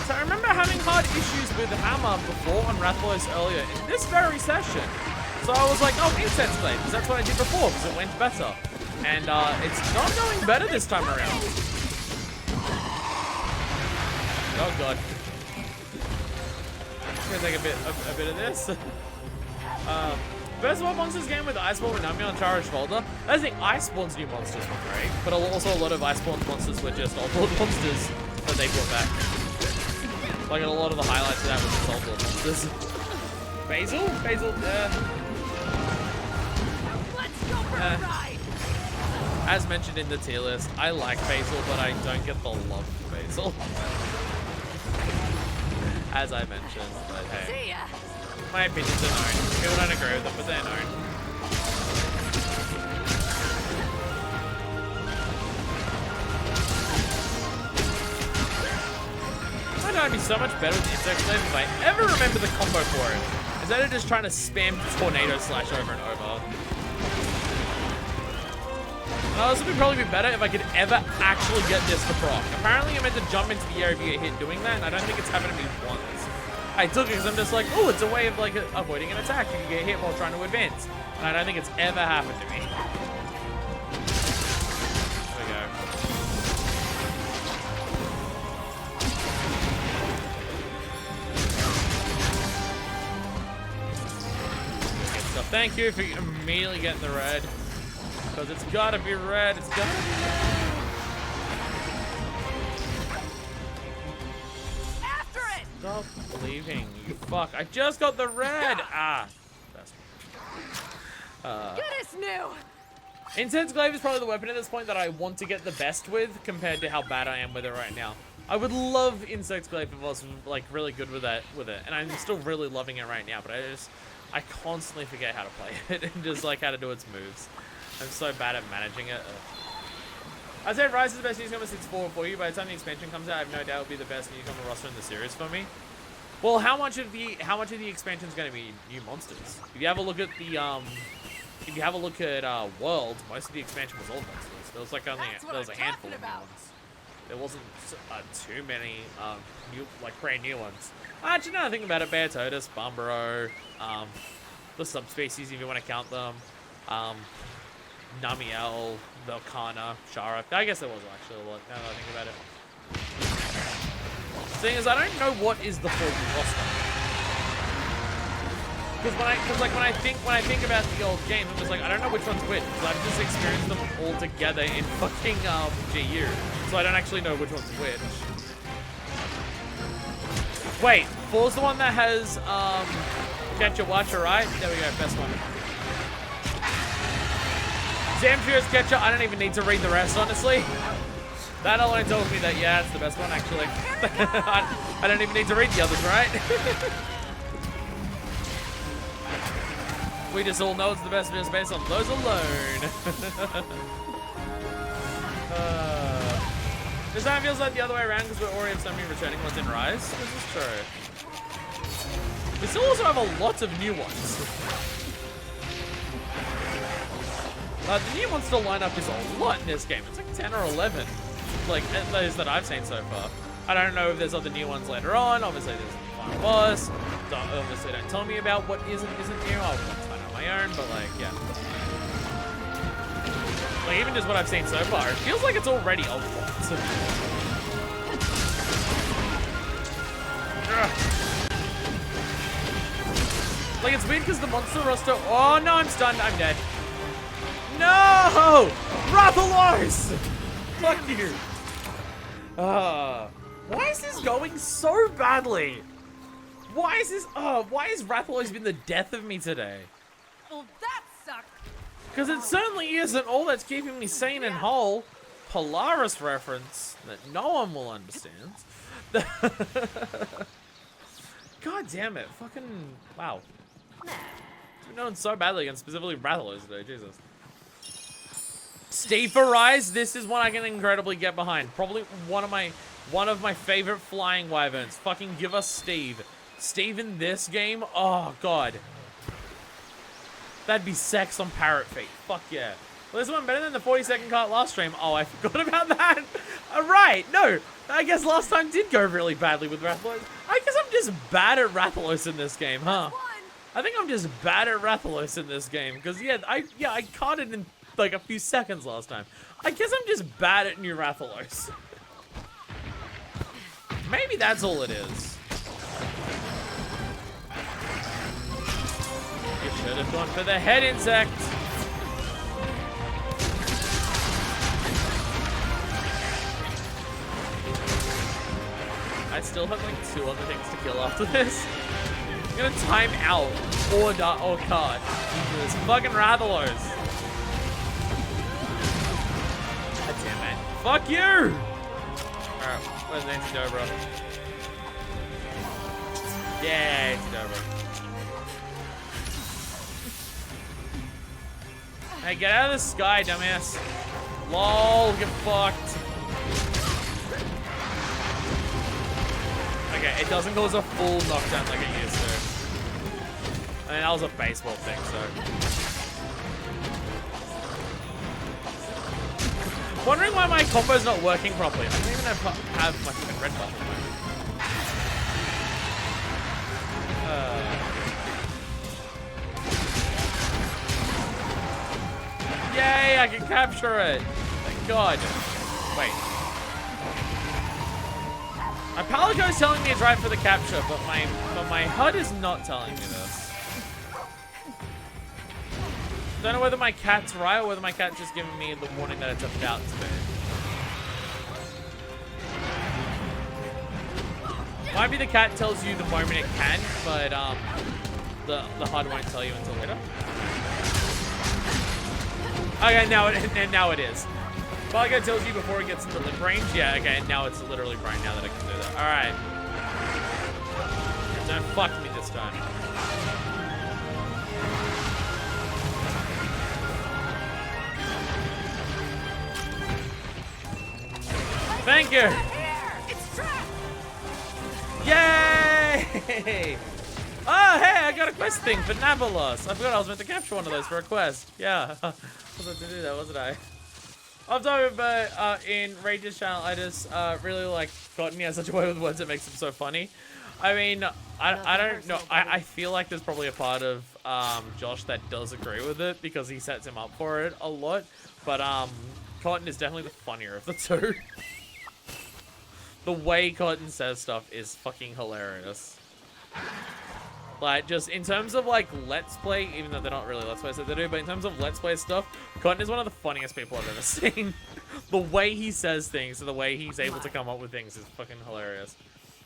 So I remember having hard issues with Hammer before on Rathalos earlier in this very session. So I was like, oh, Incense Glaive, because that's what I did before, because it went better. And it's not going better this time around. Oh god. I'm gonna take a bit of this. First of all, monsters game with Iceborne with Nami on Charged Folder. I think Iceborne's new monsters were great, but also a lot of Iceborne's monsters were just old world monsters that they brought back. Like a lot of the highlights of that was just old world monsters. Basil? Basil, Let's go for a ride. As mentioned in the tier list, I like Basil, but I don't get the love for Basil. As I mentioned, but hey. See ya. My opinions are known. People don't agree with them, but they're known. I know I'd be so much better with the Insect Glaive if I ever remember the combo for it. Instead of just trying to spam Tornado Slash over and over. This would probably be better if I could ever actually get this to proc. Apparently you're meant to jump into the air if you get hit doing that, and I don't think it's happened to me once. I took it because I'm just like, oh, it's a way of like avoiding an attack. You can get hit while trying to advance. And I don't think it's ever happened to me. There we go. Good stuff. Thank you for immediately getting the red. Because it's gotta be red. It's gotta be red. Stop leaving, you fuck. I just got the red! Ah. Best. Goodness new. Incense Glaive is probably the weapon at this point that I want to get the best with compared to how bad I am with it right now. I would love Insect Glaive if I was like really good with it. And I'm still really loving it right now, but I constantly forget how to play it and just like how to do its moves. I'm so bad at managing it. I'd say Rise is the best newcomer since 4 for you. By the time the expansion comes out, I have no doubt it'll be the best newcomer roster in the series for me. Well, how much of the expansion is going to be new monsters? If you have a look at the World, most of the expansion was old monsters. There was like only there was a handful of new ones. There wasn't too many brand new ones. Actually, now I think about it, Beatotus, Bumburo, the subspecies if you want to count them. Namiel, Velkhana, Shara. I guess there was actually a lot now that I think about it. The thing is, I don't know what is the full roster. Because when I think about the old games, I'm just like, I don't know which one's which. Because I've just experienced them all together in fucking GU. So I don't actually know which one's which. Wait, 4's the one that has Catcher Watcher, right? There we go, best one. Zamfier's Catcher, I don't even need to read the rest, honestly. That alone tells me that, yeah, it's the best one, actually. I don't even need to read the others, right? We just all know it's the best just based on those alone. This time feels like the other way around because we already have so many returning ones in Rise. This is true. We still also have a lot of new ones. The new monster lineup is a lot in this game. It's like 10 or 11, like those that I've seen so far. I don't know if there's other new ones later on. Obviously, there's the final boss. Obviously, don't tell me about what isn't new. I'll find out on my own, but like, yeah. Like even just what I've seen so far, it feels like it's already a lot. Like it's weird because the monster roster. Oh no, I'm stunned. I'm dead. No! Rathalos! Fuck you. Why is this going so badly? Why is this? Oh, why has Rathalos been the death of me today? Well, that sucked. Because it certainly isn't all that's keeping me sane and whole. Polaris reference that no one will understand. God damn it. Fucking, wow. I've been doing so badly against specifically Rathalos today, Jesus. Steve for Rise, this is one I can incredibly get behind. Probably one of my favorite flying wyverns. Fucking give us Steve. Steve in this game, oh god. That'd be sex on Parrot Feet. Fuck yeah. Well, this one better than the 40-second cut last stream. Oh, I forgot about that. Right, no. I guess last time did go really badly with Rathalos. I guess I'm just bad at Rathalos in this game, huh? I think I'm just bad at Rathalos in this game. Because, yeah, I caught it in, like, a few seconds last time. I guess I'm just bad at new Rathalos. Maybe that's all it is. You should have gone for the head insect. I still have like 2 other things to kill after this. I'm gonna time out or card this fucking Rathalos. God damn it. Fuck you! Alright, where's the anti-Dobra? Yeah, anti-Dobra. Hey, get out of the sky, dumbass. Lol, get fucked. Okay, it doesn't cause a full knockdown like it used to. I mean, that was a baseball thing, so. Wondering why my combo's not working properly. I don't even have my fucking red button at the moment. Yay, I can capture it. Thank God. Wait. My Palico is telling me it's right for the capture, but my HUD is not telling me this. Don't know whether my cat's right or whether my cat's just giving me the warning that it's about to be. Might be the cat tells you the moment it can, but the HUD won't tell you until later. Okay, now it is. Palico tells you before it gets into lip range. Yeah, okay, now it's literally brain now that I can do that. Alright. Don't fuck me this time. Thank you! Yay! Oh, hey, I got a quest thing for Nabalos. I forgot I was meant to capture one of those for a quest. Yeah, I was meant to do that, wasn't I? I'm talking about in Rage's channel, I just really like Cotton. He has such a way with words that makes him so funny. I mean, I don't know. I feel like there's probably a part of Josh that does agree with it because he sets him up for it a lot. But Cotton is definitely the funnier of the two. The way Cotton says stuff is fucking hilarious. Like, just in terms of, like, Let's Play, even though they're not really Let's Plays that they do, but in terms of Let's Play stuff, Cotton is one of the funniest people I've ever seen. The way he says things and the way he's able to come up with things is fucking hilarious.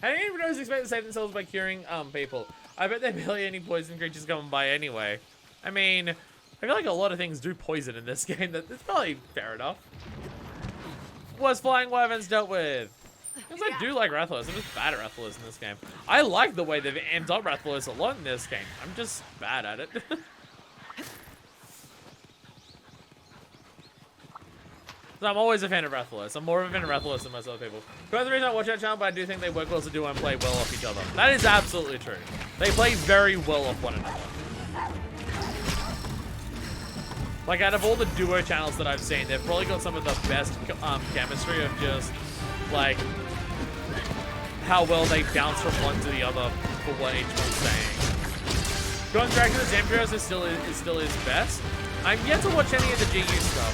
How do any heroes expect to save themselves by curing people? I bet there are barely any poison creatures coming by anyway. I mean, I feel like a lot of things do poison in this game. That's probably fair enough. Worst flying wyverns dealt with. Because I do like Rathalos. I'm just bad at Rathalos in this game. I like the way they've amped up Rathalos a lot in this game. I'm just bad at it. So I'm always a fan of Rathalos. I'm more of a fan of Rathalos than most other people. That's the reason I watch that channel, but I do think they work well as a duo and play well off each other. That is absolutely true. They play very well off one another. Like, out of all the duo channels that I've seen, they've probably got some of the best chemistry of just, like, how well they bounce from one to the other for what each one's saying. Going back to the Zamtrios is still his best. I'm yet to watch any of the GU stuff.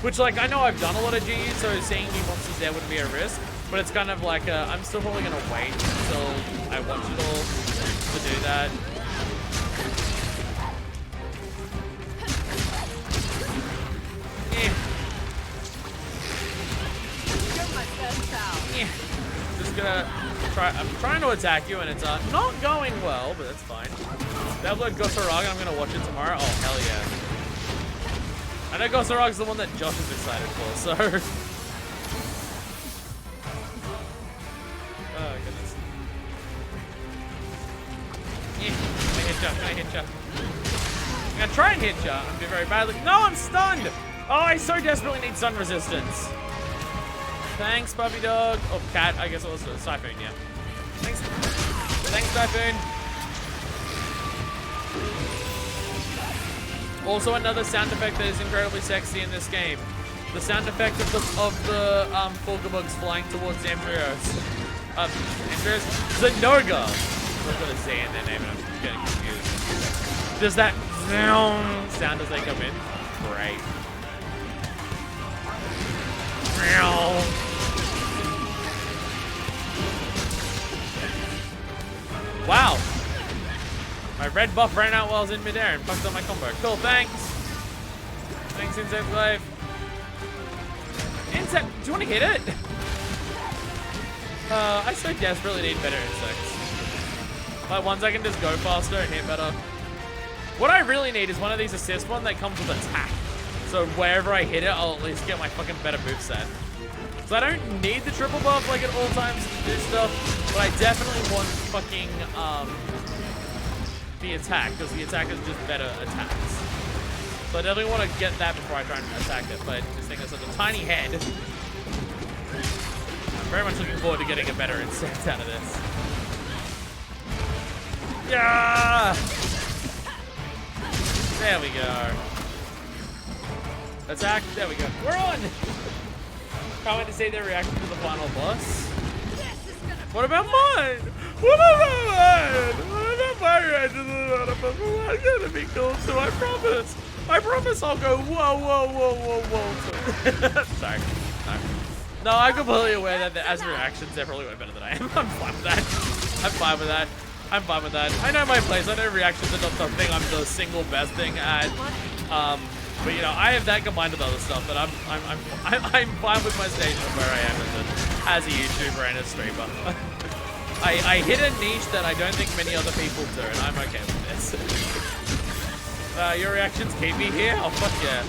Which, like, I know I've done a lot of GU, so seeing new monsters there wouldn't be a risk. But it's kind of like, I'm still probably going to wait until I watch it all to do that. Yeah. Just gonna I'm trying to attack you, and it's not going well, but that's fine. Devlin Gosarag, and I'm gonna watch it tomorrow. Oh hell yeah! I know Gosarag's the one that Josh is excited for, so. Oh goodness. Yeah, can I hit ya? I'm gonna try and hit ya. I'm doing very badly. No, I'm stunned. Oh, I so desperately need stun resistance. Thanks, puppy dog. Oh, cat. I guess it was Typhoon, yeah. Thanks. Thanks, Typhoon. Also, another sound effect that is incredibly sexy in this game. The sound effect of the Fulgabugs flying towards Ambrios. Ambrios? Zenoga. I've got a Z in their name and I'm getting confused. Does that sound as they come in? Great. Wow. My red buff ran out while I was in midair and fucked up my combo. Cool, thanks. Thanks, Insect Glaive. Insect, do you want to hit it? I so desperately need better insects. Like ones I can just go faster and hit better. What I really need is one of these assist ones that comes with attack. So wherever I hit it, I'll at least get my fucking better moveset. So I don't need the triple buff like at all times to do stuff, but I definitely want fucking the attack, because the attack is just better attacks. So I definitely want to get that before I try and attack it, but this thing has such a tiny head. I'm very much looking forward to getting a better insect out of this. Yeah! There we go. Attack, there we go. We're on! Can't wait to see their reaction to the final boss. What about mine? What about mine? What about my reaction to the final boss? Well, I'm gonna be cool too, I promise. I promise I'll go whoa, whoa, whoa, whoa, whoa. Sorry. No, I'm completely aware that as reactions, they're probably way better than I am. I'm fine with that. I'm fine with that. I'm fine with that. I know my place. I know reactions are not the thing I'm the single best thing at. But you know, I have that combined with other stuff that I'm fine with my station of where I am as a YouTuber and a streamer. I hit a niche that I don't think many other people do, and I'm okay with this. Your reactions keep me here? Oh fuck yeah.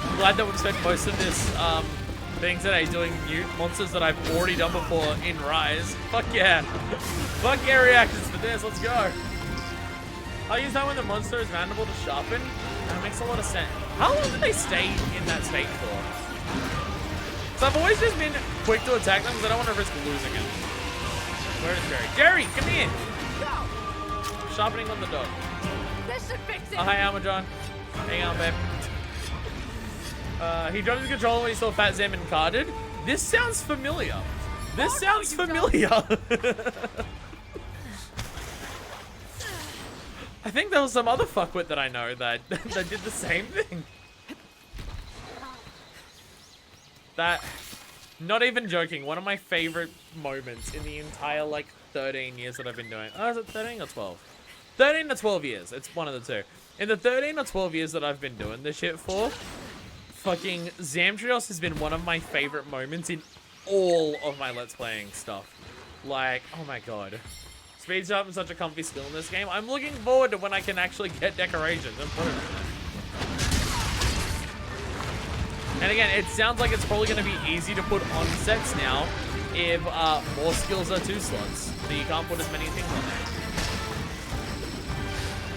I'm glad that we've spent most of this thing today doing new monsters that I've already done before in Rise. Fuck yeah. Fuck yeah, reactions for this, let's go. I'll use that when the monster is vulnerable to sharpen. That makes a lot of sense. How long do they stay in that state for? So I've always just been quick to attack them because I don't want to risk losing it. Where is Jerry? Jerry, come in! Sharpening on the dog. This should fix it. Oh, hi, Amazon. Hang on, babe. He dropped his controller when he saw Fat Zam and carded. This sounds familiar. This sounds familiar. I think there was some other fuckwit that I know that did the same thing. That, not even joking, one of my favorite moments in the entire, like, 13 years that I've been doing. Oh, is it 13 or 12? 13 or 12 years. It's one of the two. In the 13 or 12 years that I've been doing this shit for, fucking Zamtrios has been one of my favorite moments in all of my Let's Playing stuff. Like, oh my god. Speed's up in such a comfy skill in this game. I'm looking forward to when I can actually get decorations and put it on there. And again, it sounds like it's probably going to be easy to put on sets now if more skills are 2 slots. So you can't put as many things on there.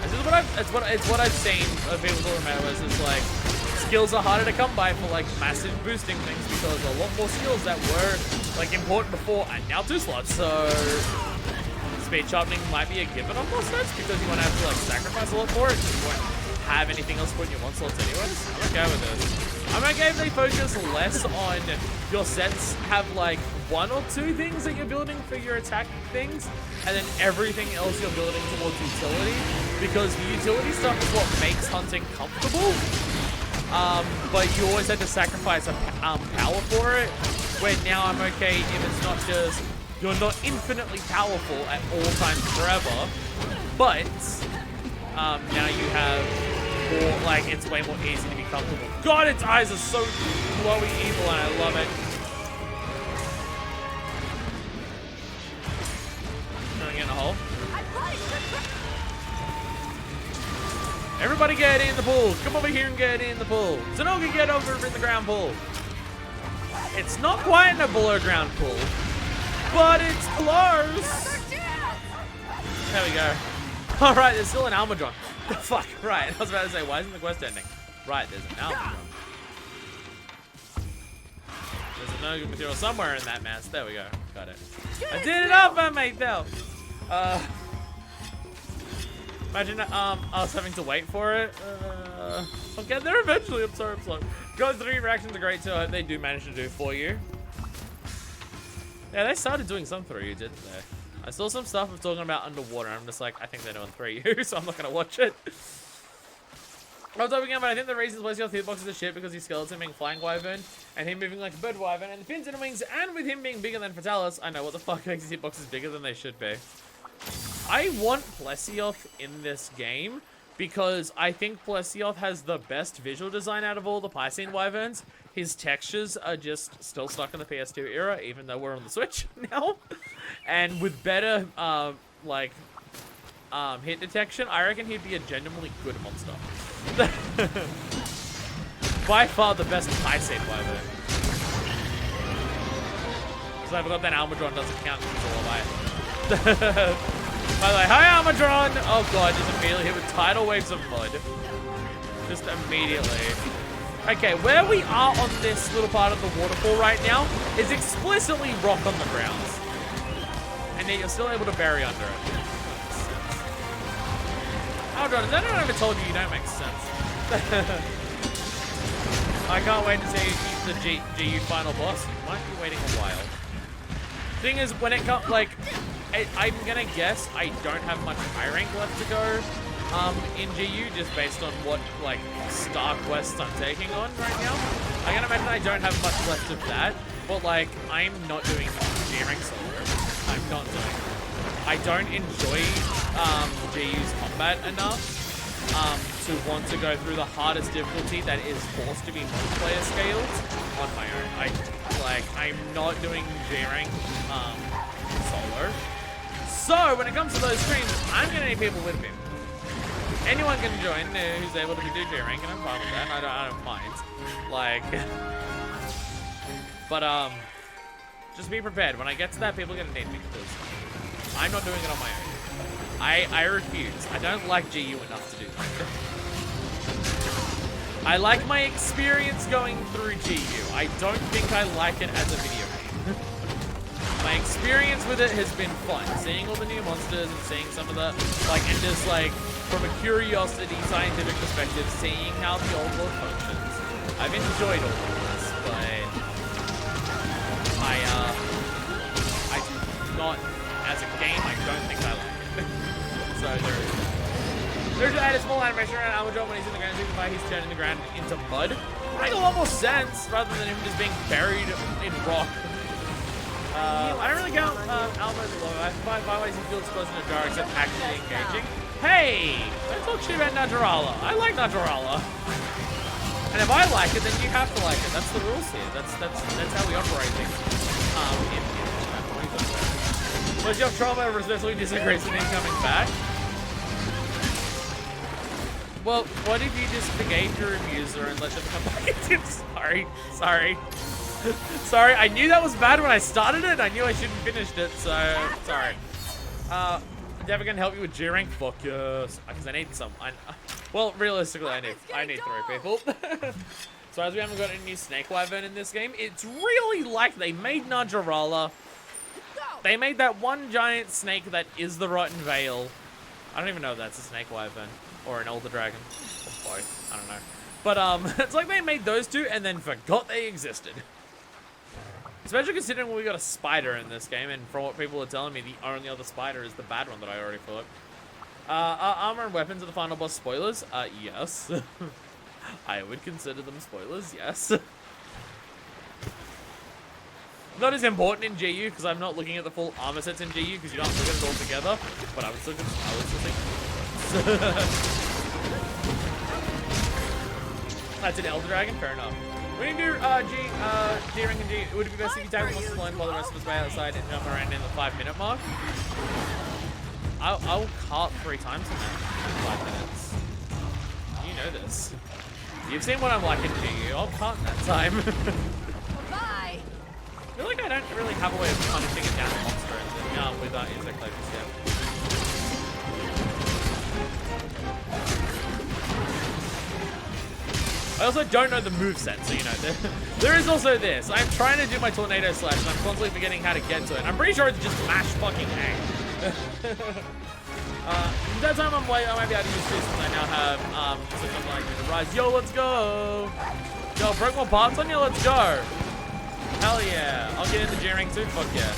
This is what I've seen of people talking about. It's like skills are harder to come by for like massive boosting things because a lot more skills that were like important before are now 2 slots. So speed sharpening might be a given on more sets because you won't have to like sacrifice a lot for it. You won't have anything else put in your 1 slots anyways. I'm okay with this. I'm okay if they focus less on your sets have like 1 or 2 things that you're building for your attack things, and then everything else you're building towards utility, because the utility stuff is what makes hunting comfortable. But you always have to sacrifice a power for it, where now I'm okay if it's not just, you're not infinitely powerful at all times forever, but now you have more, like, it's way more easy to be comfortable. God, its eyes are so glowy evil and I love it. Everybody get in the pool. Come over here and get in the pool. Zenoga, get over in the ground pool. It's not quite a below ground pool, but it's close. There we go. All right, there's still an Almudron. The fuck? Right, I was about to say, why isn't the quest ending? Right, there's an Almudron. There's a no-good material somewhere in that mess. There we go. Got it. I did it up, mate, though. Imagine us having to wait for it. I'll get there eventually. I'm sorry, I'm slow. Guys, the reactions are great too. I hope they do manage to do for you. Yeah, they started doing some 3U, didn't they? I saw some stuff of talking about underwater. I'm just like, I think they're doing 3U, so I'm not gonna watch it. I was talking about, I think the reason Blessio hitboxes are shit because his skeleton being flying wyvern and him moving like a bird wyvern and the fins in the wings, and with him being bigger than Fatalis, I know what the fuck makes his hitboxes bigger than they should be. I want Plesioth in this game because I think Plesioth has the best visual design out of all the Piscine wyverns. His textures are just still stuck in the PS2 era, even though we're on the Switch now. And with better hit detection, I reckon he'd be a genuinely good monster. By far the best Piscine wyvern. Because I forgot that Almudron doesn't count because it's all light. By the way, hi Almudron! Oh god, just immediately hit with tidal waves of mud. Just immediately. Okay, where we are on this little part of the waterfall right now is explicitly rock on the ground. And yet you're still able to bury under it. Almudron, has anyone ever told you you don't make sense? I can't wait to see the GU final boss. You might be waiting a while. Thing is, when it comes, like, I'm gonna guess I don't have much high rank left to go in GU, just based on what like star quests I'm taking on right now. I'm gonna imagine I don't have much left of that, but like I'm not doing G rank solo. I'm not doing it. I don't enjoy GU's combat enough to want to go through the hardest difficulty that is forced to be multiplayer scaled on my own. I'm not doing G rank solo. So, when it comes to those streams, I'm going to need people with me. Anyone can join who's able to do G rank, and I'm fine with that. I don't mind. But, just be prepared. When I get to that, people are going to need me, because I'm not doing it on my own. I refuse. I don't like GU enough to do that. I like my experience going through GU. I don't think I like it as a video game. My experience with it has been fun. Seeing all the new monsters and seeing some of the, and just, from a curiosity, scientific perspective, seeing how the old world functions. I've enjoyed all of this, but I do not, as a game, I don't think I like it. So there's a small animation around Almudron when he's in the ground, he's turning the ground into mud. Makes a lot more sense, rather than him just being buried in rock. I don't really count Almo as a logo. I find by ways he feels close to Najara except actually engaging. Hey! Don't talk shit about Najarala. I like Najarala. And if I like it, then you have to like it. That's the rules here. That's how we operate things. Was your trauma respectfully disagrees with him coming back? Well, what if you just forgave your abuser and let them come back? Sorry. Sorry, I knew that was bad when I started it. I knew I shouldn't have finished it, so sorry. Devin can help you with G rank. Fuck yes, because I need some. Well, realistically, I need 3 people. So as we haven't got any new Snake Wyvern in this game, it's really like they made Najarala. They made that one giant snake that is the Rotten Veil. I don't even know if that's a Snake Wyvern or an Elder Dragon or both. I don't know. But it's like they made those two and then forgot they existed. Especially considering we got a spider in this game, and from what people are telling me, the only other spider is the bad one that I already fought. Armor and weapons are the final boss spoilers? Yes. I would consider them spoilers, yes. Not as important in GU, because I'm not looking at the full armor sets in GU, because you don't look at it all together, but I would still think that's an Elder Dragon? Fair enough. We can do G rank and G. Would it be best if you tag the monsters alone while the rest of us wait outside and jump around in the 5-minute mark? I'll cart 3 times in that 5 minutes. You've seen what I'm like in GU. I'll punt that time. Bye. I feel like I don't really have a way of punishing it down the monster with insect flavors yet. I also don't know the moveset, so you know, there is also this. I'm trying to do my tornado slash and I'm constantly forgetting how to get to it. I'm pretty sure it's just mash fucking A. That time I might be able to use this since I now have something like the rise. Yo, let's go! Yo, break more parts on you, let's go! Hell yeah. I'll get into G-Rank too, fuck yeah.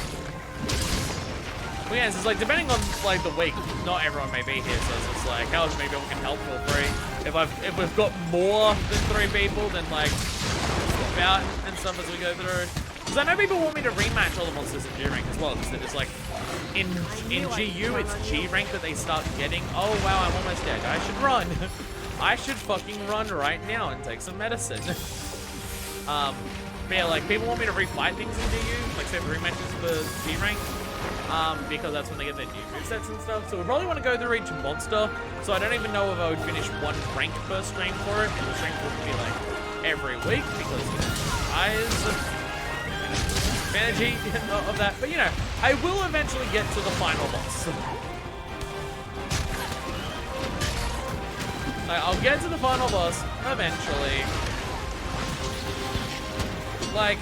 Well, yeah, it's like, depending on like the week, not everyone may be here, so it's just like, how maybe people can help for free. If we've got more than 3 people, then like, swap out and stuff as we go through. Because I know people want me to rematch all the monsters in G-Rank as well, because it's like, in GU, it's G-Rank that they start getting. Oh wow, I'm almost dead. I should run. I should fucking run right now and take some medicine. But yeah, like, people want me to refight things in GU, like say rematches for G-Rank. Because that's when they get their new movesets and stuff. So we probably want to go through each monster. So I don't even know if I would finish one rank per stream for it. And the stream would be like every week because, you know, eyes, energy of that. But you know, I will eventually get to the final boss. I'll get to the final boss eventually. Like,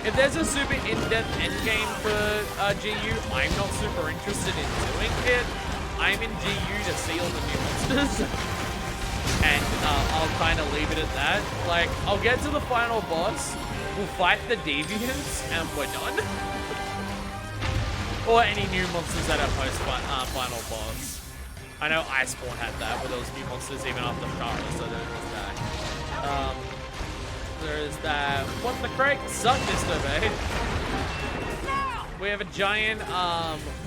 if there's a super in-depth endgame for GU, I'm not super interested in doing it. I'm in GU to see all the new monsters. And I'll kind of leave it at that. Like, I'll get to the final boss, we'll fight the Deviants, and we're done. Or any new monsters that are post-final boss. I know Iceborne had that, where there was new monsters even after Shara, so there was that. There's that. What the crate? Suck disobey. We have a giant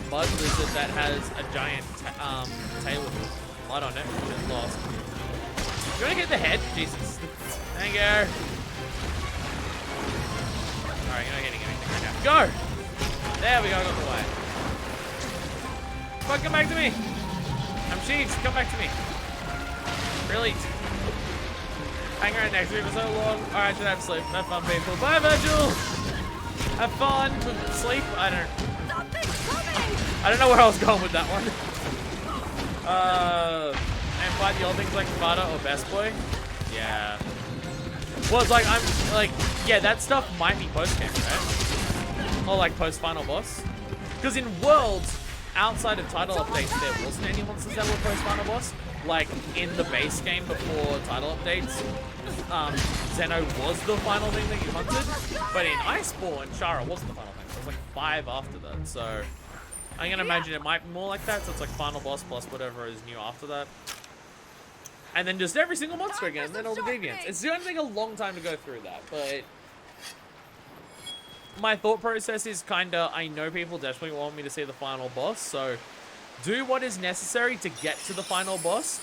mud lizard that has a giant tail with blood on it, which is lost. You wanna get the head? Jesus. Thank you. Alright, you're not getting anything right now. Go! There we go, I got the way. Fuck, come back to me! I'm Sheets, come back to me. Really? Hang around next to me for so long. Alright, should have sleep. Have fun, people. Bye, Virgil! Have fun with sleep. I don't know where I was going with that one. And find the old things like Fada or Best Boy. Yeah. Well, it's like, I'm like, yeah, that stuff might be post-game, right? Or like post-final boss. Because in Worlds, outside of title updates, there wasn't any monsters that were post-final boss. Like, in the base game before title updates, Zeno was the final thing that you hunted, but in Iceborne, Shara wasn't the final thing. It was like 5 after that, so I'm gonna imagine it might be more like that, so it's like final boss plus whatever is new after that. And then just every single monster again, and then all the deviants. It's gonna take a long time to go through that, but my thought process is kinda, I know people desperately want me to see the final boss, so do what is necessary to get to the final boss,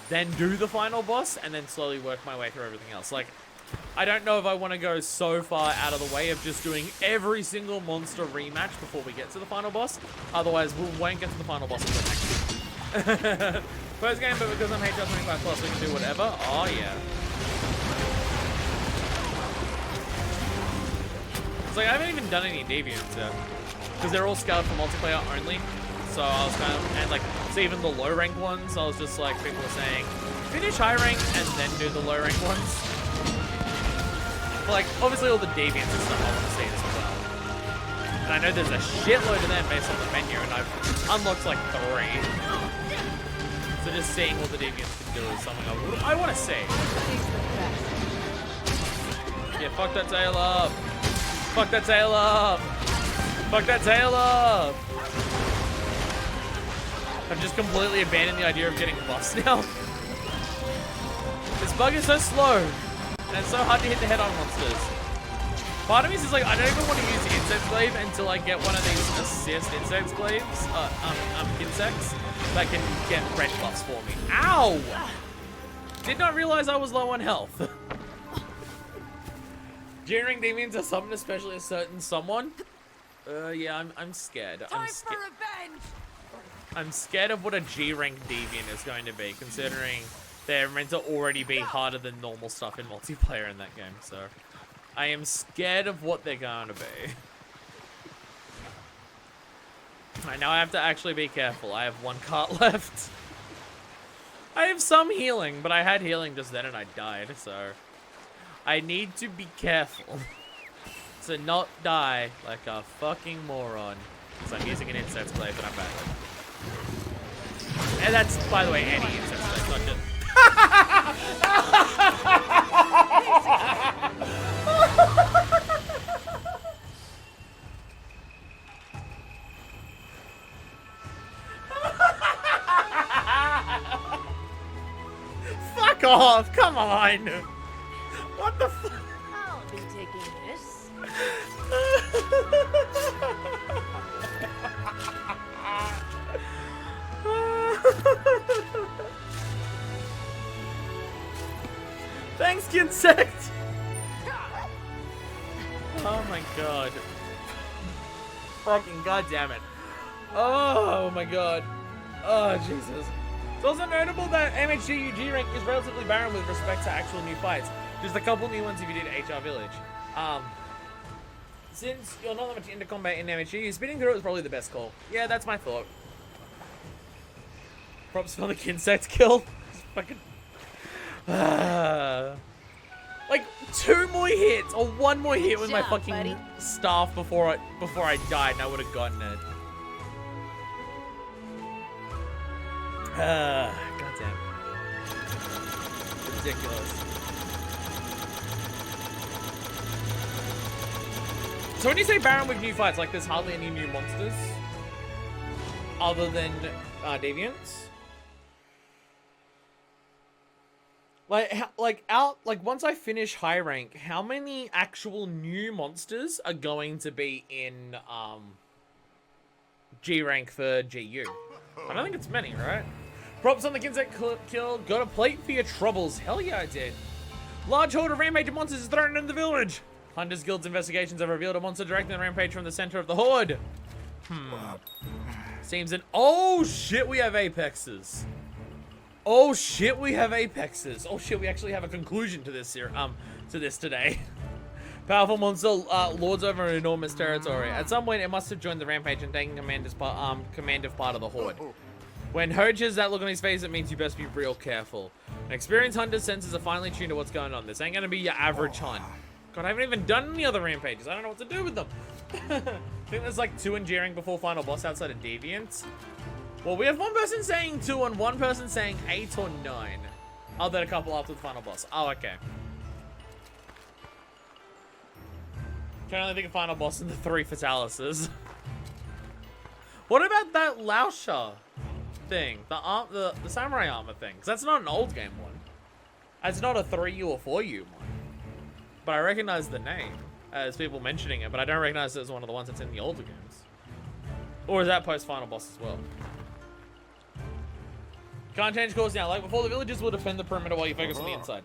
then do the final boss, and then slowly work my way through everything else. Like, I don't know if I want to go so far out of the way of just doing every single monster rematch before we get to the final boss. Otherwise, we won't get to the final boss until next week. First game, but because I'm HR 25 plus, we can do whatever. Oh, yeah. It's like, I haven't even done any deviants yet. Because they're all scaled for multiplayer only. So I was kind of, and like, so even the low rank ones, I was just like, people were saying, finish high rank and then do the low rank ones. But like, obviously all the deviants and stuff I want to see as well. And I know there's a shitload of them based on the menu, and I've unlocked like 3. So just seeing what the deviants can do is something I want to see. Yeah, fuck that tail up. Fuck that tail up. Fuck that tail up. I've just completely abandoned the idea of getting lost now. This bug is so slow, and it's so hard to hit the head-on monsters. Part of me is like, I don't even want to use the Insect Glaive until I get one of these assist Insect Glaives, insects, that can get red buffs for me. Ow! Did not realize I was low on health. G-Rank demons are summoned, especially a certain someone. Yeah, I'm scared. Time for revenge! I'm scared of what a G-Rank deviant is going to be, considering they're meant to already be harder than normal stuff in multiplayer in that game, so I am scared of what they're going to be. Alright, now I have to actually be careful. I have one cart left. I have some healing, but I had healing just then and I died, so I need to be careful to not die like a fucking moron. Because I'm using an incense blade that I'm bad at. And that's, by the way, any incense blade, not just... Fuck off! Come on! What the fuck? I'll be taking this. Thanks, Insect! Oh my god. Fucking goddamn it. Oh my god. Oh, Jesus. It's also notable that MHG UG rank is relatively barren with respect to actual new fights. Just a couple new ones if you did HR Village. Since you're not that much into combat in MHG, spinning through it is probably the best call. Yeah, that's my thought. Props for the Kinsect kill. Fucking... like 2 more hits or 1 more hit with my fucking buddy. staff before I died and I would have gotten it. Goddamn. Ridiculous. So when you say barren with new fights, like there's hardly any new monsters other than Deviants? Like once I finish high rank, how many actual new monsters are going to be in G rank for GU? I don't think it's many, right? Props on the Kinsect kill. Got a plate for your troubles. Hell yeah, I did. Large horde of rampage monsters is thrown in the village. Hunters Guild's investigations have revealed a monster directing the rampage from the center of the horde. Seems an... Oh shit, we have apexes. Oh shit, we have apexes. Oh shit, we actually have a conclusion to this here, to this today. Powerful monster lords over an enormous territory. At some point, it must have joined the rampage and taken command of part of the horde. When Hurge has that look on his face, it means you best be real careful. An experienced hunter's senses are finely tuned to what's going on. This ain't gonna be your average hunt. God, I haven't even done any other rampages. I don't know what to do with them. I think there's like 2 enduring before final boss outside of Deviants. Well, we have 1 person saying 2 and 1 person saying 8 or 9. Oh, then a couple after the final boss. Oh, okay. Can only think of final boss in the 3 Fatalises. What about that Laosha thing? The samurai armor thing? Because that's not an old game one. It's not a 3U or 4U one. But I recognize the name as people mentioning it, but I don't recognize it as one of the ones that's in the older games. Or is that post-final boss as well? Can't change course now. Like before, the villagers will defend the perimeter while you focus on the inside.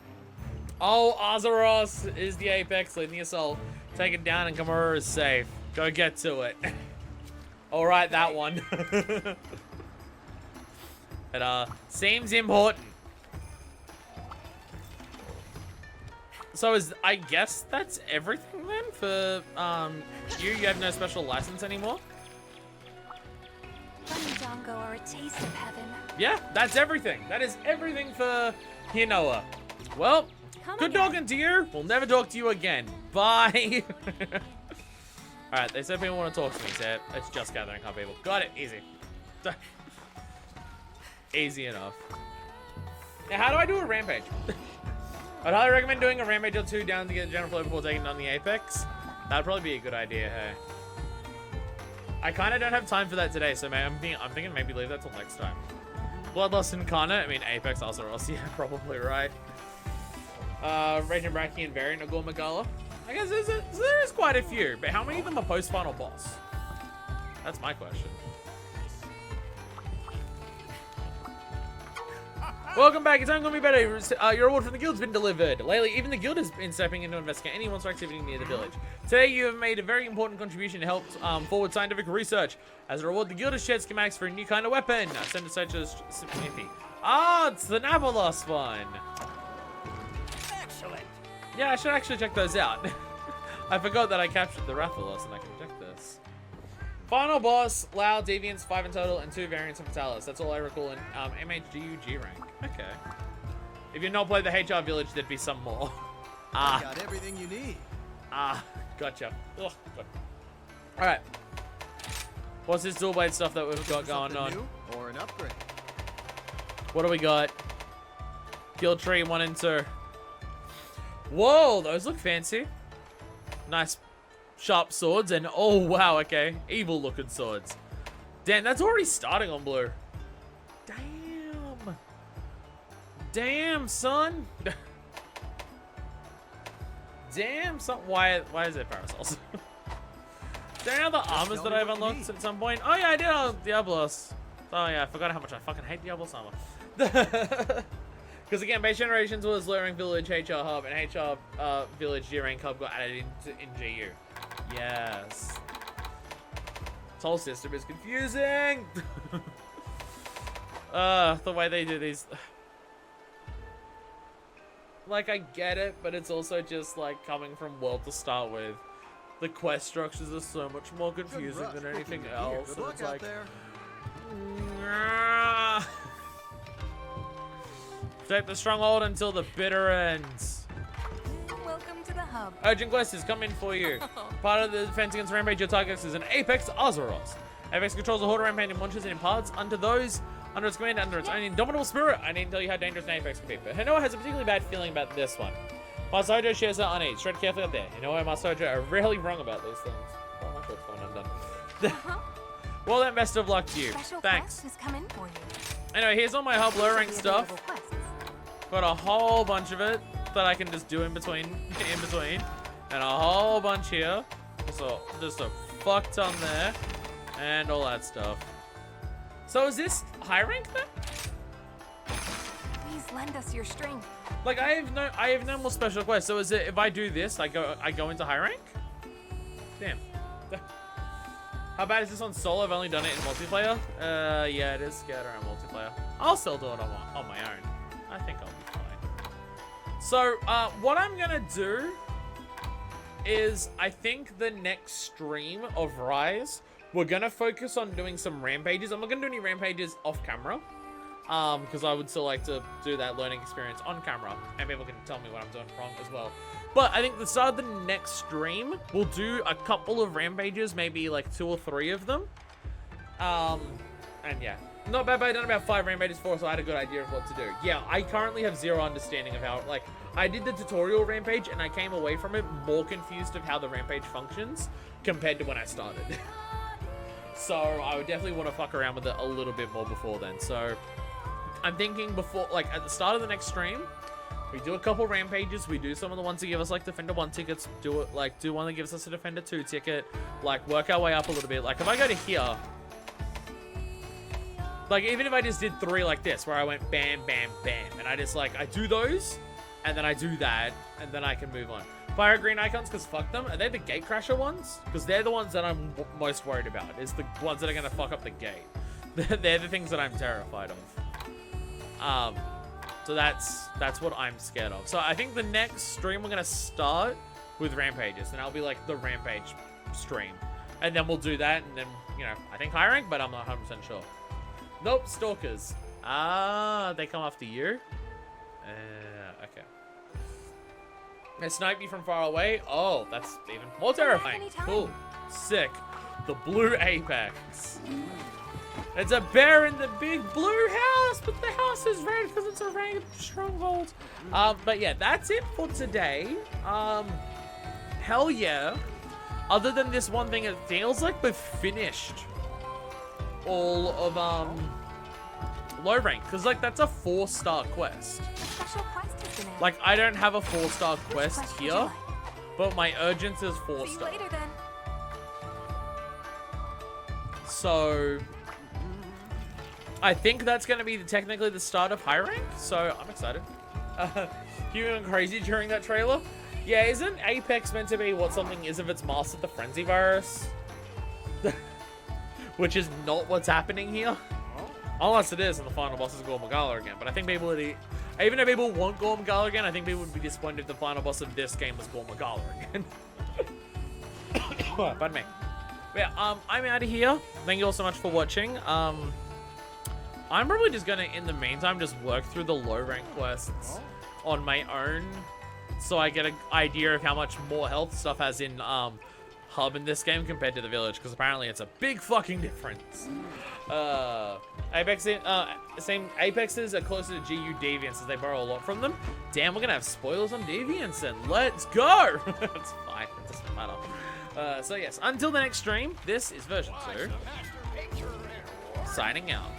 Oh, Azeroth is the apex, leading the assault. Take it down and Gamora is safe. Go get to it. Alright, that one. It seems important. So I guess that's everything then for you have no special license anymore? Fandango are a taste of heaven. Yeah, that's everything. That is everything for Hinoa. Well, good talking to you. We'll never talk to you again. Bye. Alright, they said people want to talk to me, so it's just gathering up people. Got it, easy. Easy enough. Now, how do I do a rampage? I'd highly recommend doing a rampage or 2 down to get the general flow before taking on the apex. That'd probably be a good idea, hey. I kind of don't have time for that today, so maybe I'm thinking maybe leave that till next time. Bloodlust Incarnate, I mean Apex Azeroth, yeah, probably right. Raging Bracky and Variant Nagor Magala. I guess there is quite a few, but how many of them are post-final boss? That's my question. Welcome back, it's gonna be better. Your reward from the guild's been delivered. Lately, even the guild has been stepping in to investigate any monster activity near the village. Today, you have made a very important contribution to help forward scientific research. As a reward, the guild has shared schematics for a new kind of weapon. Send a search as Smithy. Ah, it's the Nabolos one. Excellent. Yeah, I should actually check those out. I forgot that I captured the Rathalos and I can check this. Final boss, Lao, Deviants, 5 in total, and 2 variants of Fatalis. That's all I recall in MHGUG rank. Okay. If you've not played the HR Village, there'd be some more. I got everything you need. Gotcha. Ugh. Alright. What's this dual blade stuff that we've got going Something on? new or an upgrade? What do we got? Guild Tree 1 and 2. Whoa, those look fancy. Nice sharp swords and oh wow, okay. Evil looking swords. Damn, that's already starting on blue. Damn. Damn, son. Damn, son. Why is there parasols? Is there any other armors that I've unlocked at some point? Oh yeah, I did on Diablos. Oh yeah, I forgot how much I fucking hate Diablos armor. Because again, Base Generations was Luring Village HR Hub, and HR Village G-Rank Hub got added in GU. Yes. This whole system is confusing. The way they do these. Like, I get it, but it's also just like coming from World to start with. The quest structures are so much more confusing than anything else. Good And luck it's out like, there. take the stronghold until the bitter ends. Welcome to the hub. Urgent quest is coming for you. Part of the defense against Rampage, your target is an Apex Azeroth. Apex controls a horde of rampaging monsters and imparts unto those under its command, under its own indomitable spirit. I need to tell you how dangerous an Apex can be. But Hinoa has a particularly bad feeling about this one. Master Hojo shares her unease. Tread carefully up there. Hinoa and Master Hojo are rarely wrong about these things. Oh, my short's going undone. Well, then, best of luck to you. Special Thanks. quest has come in for you. Anyway, here's all my hub low rank These are stuff. available quests. Got a whole bunch of it that I can just do in between, and a whole bunch here. Just a fuck ton there, and all that stuff. So is this high rank then? Please lend us your strength. Like I have no more special quests. So is it if I do this, I go into high rank? Damn. How bad is this on solo? I've only done it in multiplayer. Yeah, it is scattered around multiplayer. I'll still do it on my own. I think I'll be fine. So, what I'm gonna do is, I think the next stream of Rise, we're gonna focus on doing some rampages. I'm not gonna do any rampages off camera, because I would still like to do that learning experience on camera, and people can tell me what I'm doing wrong as well. But I think the start of the next stream, we'll do a couple of rampages, maybe like 2 or 3 of them. And yeah. Not bad, but I've done about 5 rampages before, so I had a good idea of what to do. Yeah, I currently have zero understanding of how, like, I did the tutorial rampage, and I came away from it more confused of how the rampage functions compared to when I started. So, I would definitely want to fuck around with it a little bit more before then. So, I'm thinking before, like, at the start of the next stream, we do a couple rampages, we do some of the ones that give us, like, Defender 1 tickets, do one that gives us a Defender 2 ticket, like, work our way up a little bit. Like, if I go to here... Like, even if I just did 3 like this, where I went bam, bam, bam, and I just, like, I do those, and then I do that, and then I can move on. Fire green icons, because fuck them. Are they the Gatecrasher ones? Because they're the ones that I'm most worried about, is the ones that are going to fuck up the gate. They're the things that I'm terrified of. So that's what I'm scared of. So I think the next stream we're going to start with rampages, and that'll be, like, the rampage stream. And then we'll do that, and then, you know, I think high rank, but I'm not 100% sure. Nope, stalkers. Ah, they come after you? Okay. They snipe you from far away? Oh, that's even more terrifying. Anytime. Cool. Sick. The blue apex. It's a bear in the big blue house, but the house is red because it's a ranked stronghold. But yeah, that's it for today. Hell yeah. Other than this one thing, it feels like we've finished all of low rank, because like that's a 4-star quest. Special quest has been added. Like I don't have a 4-star quest quest would you here, like? but my urgent is See you 4-star. later then. So I think that's going to be technically the start of high rank, so I'm excited. You went crazy during that trailer? Yeah, isn't Apex meant to be what something is if it's mastered the Frenzy virus? Which is not what's happening here. Unless it is, and the final boss is Gormagala again. But I think people would, even if people want Gormagala again, I think people would be disappointed if the final boss of this game was Gormagala again. Pardon me. But yeah, I'm out of here. Thank you all so much for watching. I'm probably just gonna, in the meantime, just work through the low rank quests on my own, so I get an idea of how much more health stuff has in hub in this game compared to the village, because apparently it's a big fucking difference. Apexes are closer to GU Deviants as they borrow a lot from them. Damn, we're gonna have spoilers on Deviants and let's go. It's fine, it doesn't matter. So yes, until the next stream, this is version 2 signing out.